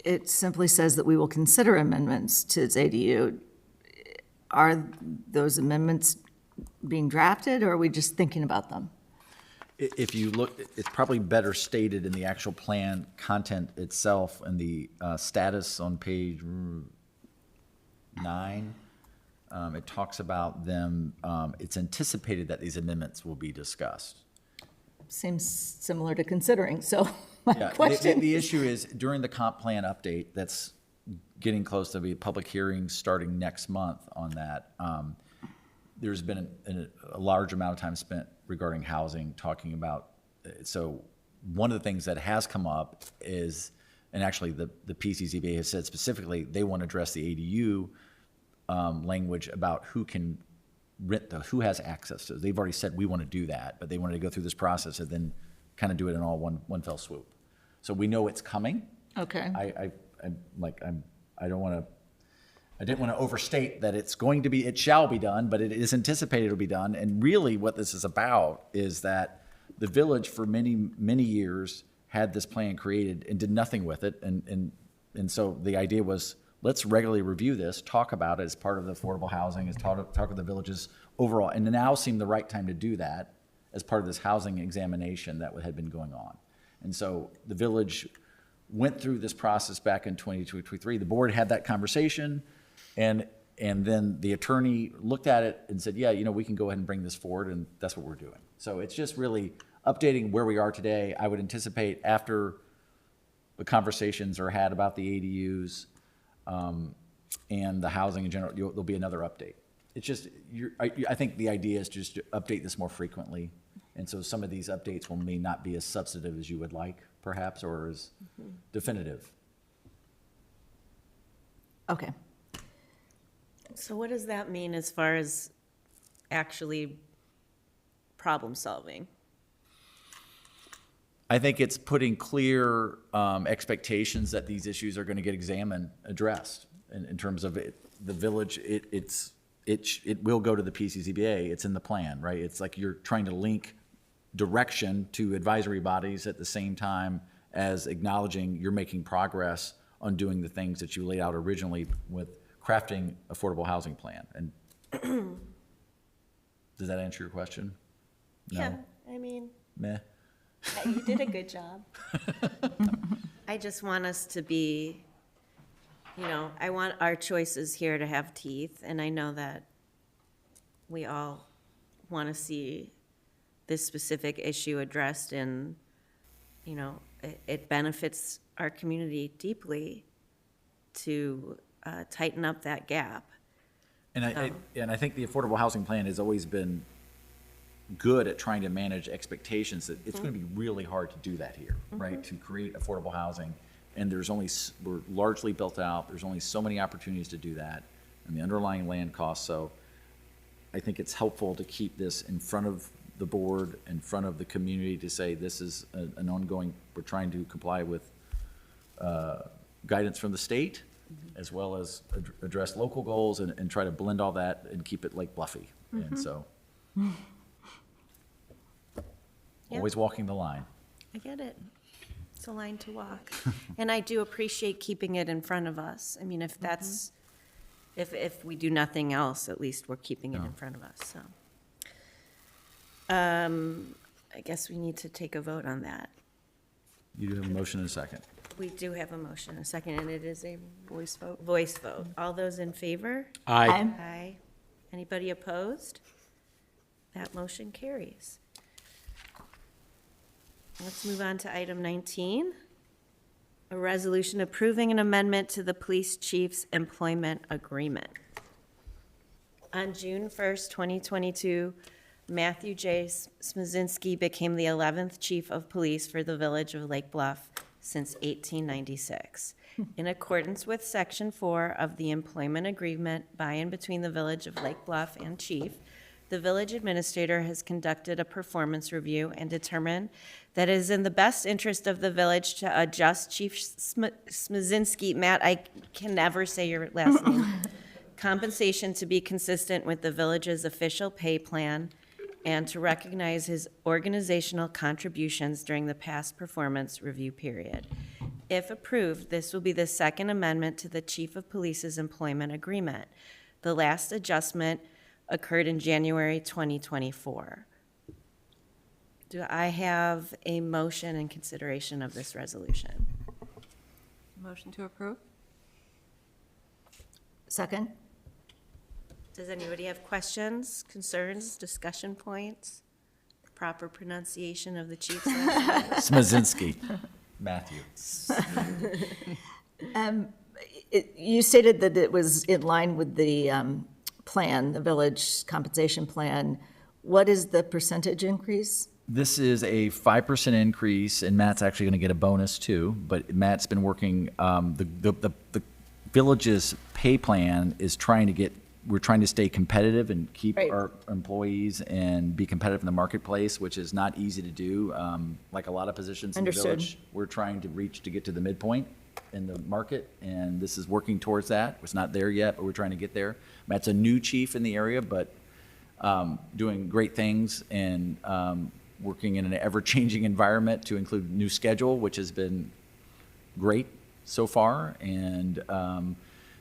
it simply says that we will consider amendments to its ADU. Are those amendments being drafted, or are we just thinking about them? If you look, it's probably better stated in the actual plan content itself and the status on page 9. It talks about them, it's anticipated that these amendments will be discussed. Seems similar to considering, so Yeah, my question. the issue is during the comp plan update, that's getting close to be public hearings starting next month on that. There's been a large amount of time spent regarding housing, talking about, so one of the things that has come up is, and actually the PCCBA has said specifically, they want to address the ADU language about who can rent, who has access to. They've already said we want to do that, but they wanted to go through this process and then kind of do it in all one fell swoop. So we know it's coming. Okay. I didn't want to overstate that it's going to be, it shall be done, but it is anticipated it'll be done. And really what this is about is that the village for many years had this plan created and did nothing with it. And so the idea was, let's regularly review this, talk about it as part of the affordable housing, as talk with the villages overall. And now seemed the right time to do that as part of this housing examination that had been going on. And so the village went through this process back in 2023. The board had that conversation, and then the attorney looked at it and said, yeah, we can go ahead and bring this forward, and that's what we're doing. So it's just really updating where we are today. I would anticipate after the conversations are had about the ADUs and the housing in general, there'll be another update. It's just, I think the idea is just to update this more frequently. And so some of these updates may not be as substantive as you would like, perhaps, or as definitive. Okay. So what does that mean as far as actually problem solving? I think it's putting clear expectations that these issues are going to get examined, addressed in terms of it. The village, it will go to the PCCBA. It's in the plan, right? It's like you're trying to link direction to advisory bodies at the same time as acknowledging you're making progress on doing the things that you laid out originally with crafting affordable housing plan. And does that answer your question? No? Yeah, I mean, Meh. you did a good job. I just want us to be, I want our choices here to have teeth, and I know that we all want to see this specific issue addressed, and, it benefits our community deeply to tighten up that gap. And I think the affordable housing plan has always been good at trying to manage expectations. That it's going to be really hard to do that here, right? To create affordable housing, and we're largely built out. There's only so many opportunities to do that, and the underlying land costs. So I think it's helpful to keep this in front of the board, in front of the community to say this is an ongoing, we're trying to comply with guidance from the state, as well as address local goals and try to blend all that and keep it like Bluffy. And so, always walking the line. I get it. It's a line to walk. And I do appreciate keeping it in front of us. I mean, if that's, if we do nothing else, at least we're keeping it in front of us, so. I guess we need to take a vote on that. You do have a motion and a second. We do have a motion, a second, and it is a voice vote. Voice vote. All those in favor? Aye. Aye. Anybody opposed? That motion carries. Let's move on to item 19. A resolution approving an amendment to the police chief's employment agreement. On June 1st, 2022, Matthew J. Smazinski became the 11th chief of police for the village of Lake Bluff since 1896. In accordance with Section 4 of the employment agreement by and between the village of Lake Bluff and chief, the village administrator has conducted a performance review and determined that it is in the best interest of the village to adjust Chief Smazinski, Matt, I can never say your last name, compensation to be consistent with the village's official pay plan and to recognize his organizational contributions during the past performance review period. If approved, this will be the second amendment to the Chief of Police's employment agreement. The last adjustment occurred in January 2024. Do I have a motion in consideration of this resolution? Motion to approve? Second? Does anybody have questions, concerns, discussion points? Proper pronunciation of the chief's last name? Smazinski, Matthew. You stated that it was in line with the plan, the village compensation plan. What is the percentage increase? This is a 5% increase, and Matt's actually going to get a bonus too. But Matt's been working. The village's pay plan is trying to get. We're trying to stay competitive and keep Right. our employees and be competitive in the marketplace, which is not easy to do. Like a lot of positions in the Understood. village, we're trying to reach to get to the midpoint in the market, and this is working towards that. It's not there yet, but we're trying to get there. Matt's a new chief in the area, but doing great things and working in an ever-changing environment to include new schedule, which has been great so far, and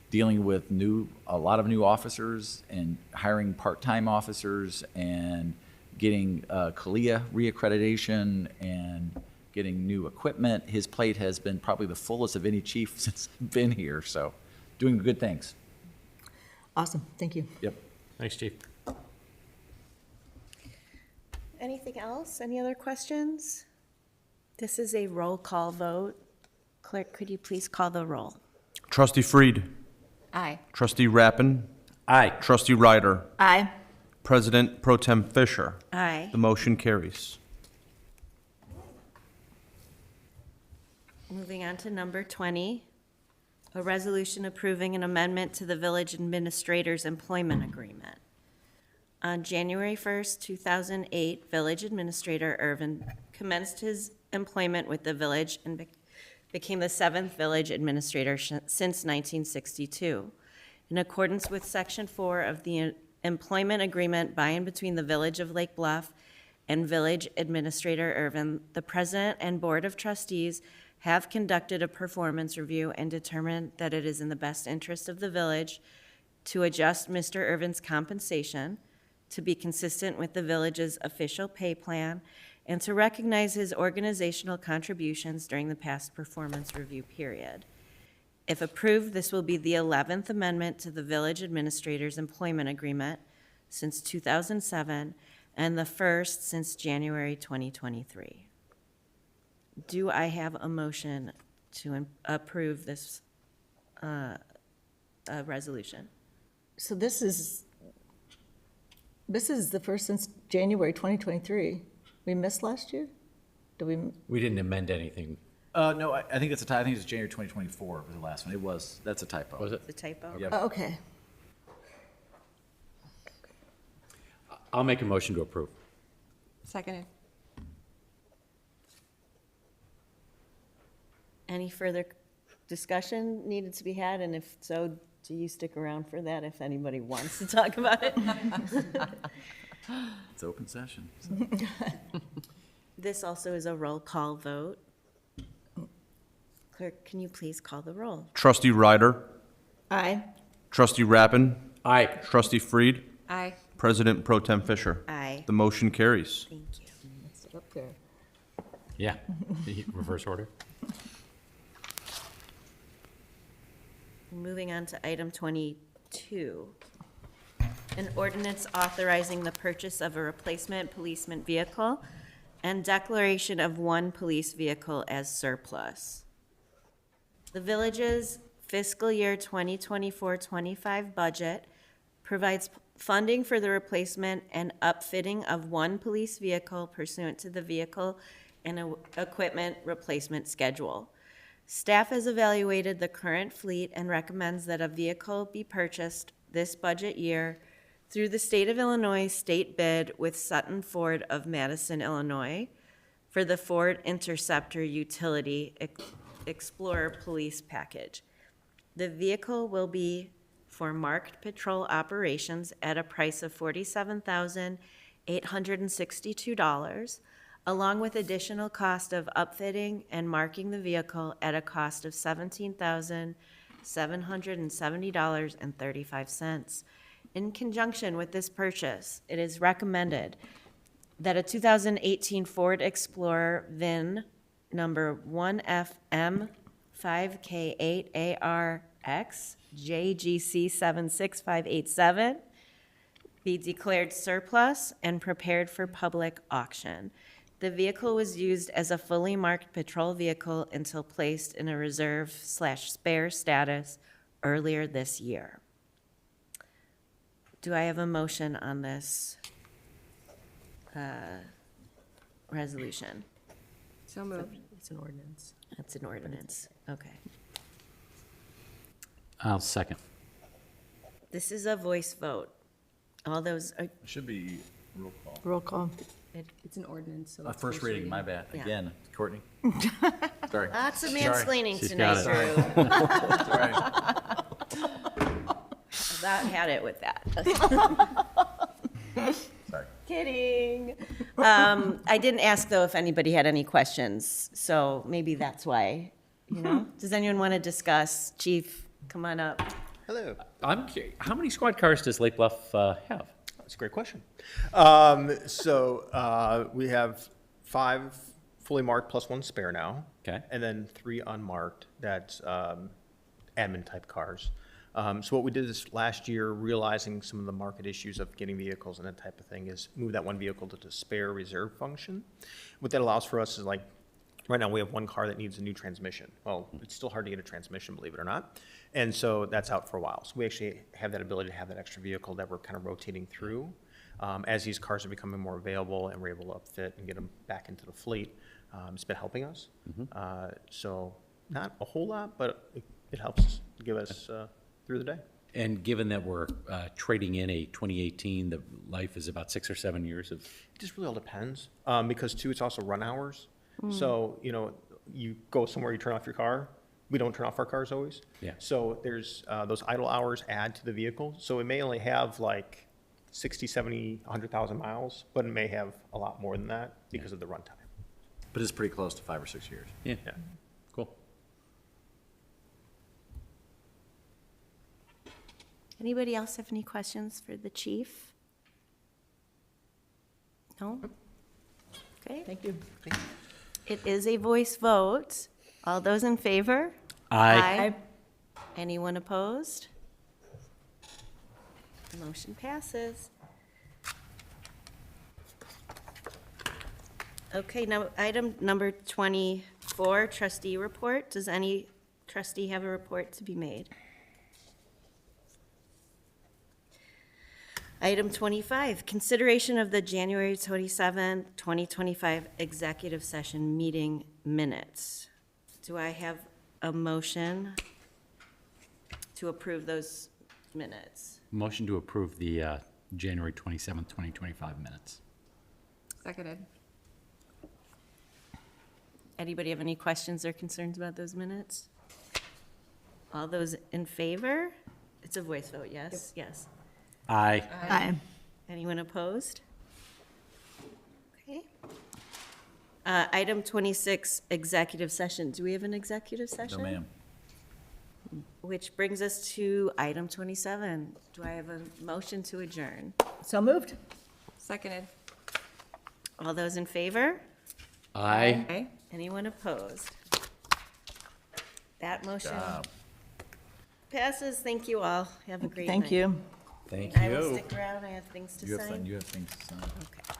dealing with a lot of new officers and hiring part-time officers and getting CALIA reaccreditation and getting new equipment. His plate has been probably the fullest of any chief since I've been here, so doing good things. Awesome, thank you. Yep. Thanks, Chief. Anything else? Any other questions? This is a roll call vote. Clerk, could you please call the roll? Trustee Freed. Aye. Trustee Rappin. Aye. Trustee Ryder. Aye. President Pro Tem Fisher. Aye. The motion carries. Moving on to number 20, a resolution approving an amendment to the village administrator's employment agreement. On January 1st, 2008, Village Administrator Irvin commenced his employment with the village and became the 7th village administrator since 1962. In accordance with Section 4 of the employment agreement by and between the Village of Lake Bluff and Village Administrator Irvin, the President and Board of Trustees have conducted a performance review and determined that it is in the best interest of the village to adjust Mr. Irvin's compensation to be consistent with the village's official pay plan and to recognize his organizational contributions during the past performance review period. If approved, this will be the 11th amendment to the village administrator's employment agreement since 2007 and the first since January 2023. Do I have a motion to approve this resolution? So this is the first since January 2023. We missed last year? Did we? We didn't amend anything, No, I think it's I think it's January 2024 was the last one. That's a typo. was it? The typo? Yep. Oh, okay. I'll make a motion to approve. Seconded. Any further discussion needed to be had? And if so, do you stick around for that if anybody wants to talk about it? It's open session. This also is a roll call vote. Clerk, can you please call the roll? Trustee Ryder, Aye. Trustee Rappin, Aye. Trustee Freed, Aye. President Pro Tem Fisher. Aye. The motion carries. Thank you. Up there. Yeah, reverse order. Moving on to item 22. An ordinance authorizing the purchase of a replacement policeman vehicle and declaration of one police vehicle as surplus. The village's fiscal year 2024-25 budget provides funding for the replacement and upfitting of one police vehicle pursuant to the vehicle and equipment replacement schedule. Staff has evaluated the current fleet and recommends that a vehicle be purchased this budget year through the State of Illinois state bid with Sutton Ford of Madison, Illinois, for the Ford Interceptor Utility Explorer Police Package. The vehicle will be for marked patrol operations at a price of $47,862, along with additional cost of upfitting and marking the vehicle at a cost of $17,770.35. In conjunction with this purchase, it is recommended that a 2018 Ford Explorer VIN number 1FM5K8ARX JGC76587 be declared surplus and prepared for public auction. The vehicle was used as a fully marked patrol vehicle until placed in a reserve/spare status earlier this year. Do I have a motion on this resolution? So moved. It's an ordinance. It's an ordinance, okay. I'll second. This is a voice vote. All those, It should be roll call. Roll call. It's an ordinance, so. it's First reading, my bad. Yeah. Again, Courtney. Sorry. lots of mansplaining She's tonight, got Drew. Sorry. About had it with that. Sorry. Kidding. I didn't ask, though, if anybody had any questions, so maybe that's why, you know? Does anyone want to discuss? Chief, come on up. Hello. I'm curious, how many squad cars does Lake Bluff have? That's a great question. We have 5 fully marked plus 1 spare now. Okay. And then 3 unmarked. That's admin type cars. So what we did this last year, realizing some of the market issues of getting vehicles and that type of thing, is move that one vehicle to the spare reserve function. What that allows for us is, like, right now we have 1 car that needs a new transmission. Well, it's still hard to get a transmission, believe it or not. And so that's out for a while. So we actually have that ability to have that extra vehicle that we're kind of rotating through. As these cars are becoming more available and we're able to upfit and get them back into the fleet, it's been helping us. So not a whole lot, but it helps give us through the day. And given that we're trading in a 2018, the life is about 6 or 7 years of, It just really all depends, because too, it's also run hours. So, you know, you go somewhere, you turn off your car. We don't turn off our cars always. Yeah. So there's those idle hours add to the vehicle. So it may only have like 60, 70, 100,000 miles, but it may have a lot more than that because of the runtime. But it's pretty close to 5 or 6 years. yeah, Yeah. cool. Anybody else have any questions for the chief? No? Okay. Thank you. It is a voice vote. All those in favor? Aye. Anyone opposed? The motion passes. Okay, now, item number 24, trustee report. Does any trustee have a report to be made? Item 25, consideration of the January 27th, 2025 executive session meeting minutes. Do I have a motion to approve those minutes? Motion to approve the January 27th, 2025 minutes. Seconded. Anybody have any questions or concerns about those minutes? All those in favor? It's a voice vote, yes? Yes. Aye. Aye. Anyone opposed? Okay. Item 26, executive session. Do we have an executive No, session? ma'am. Which brings us to item 27. Do I have a motion to adjourn? So moved. Seconded. All those in favor? Aye. Okay. Anyone opposed? That motion passes. Thank you all. Have a great night. Thank you. Thank I will stick around. I have things to You have, sign. you have things to sign. Okay.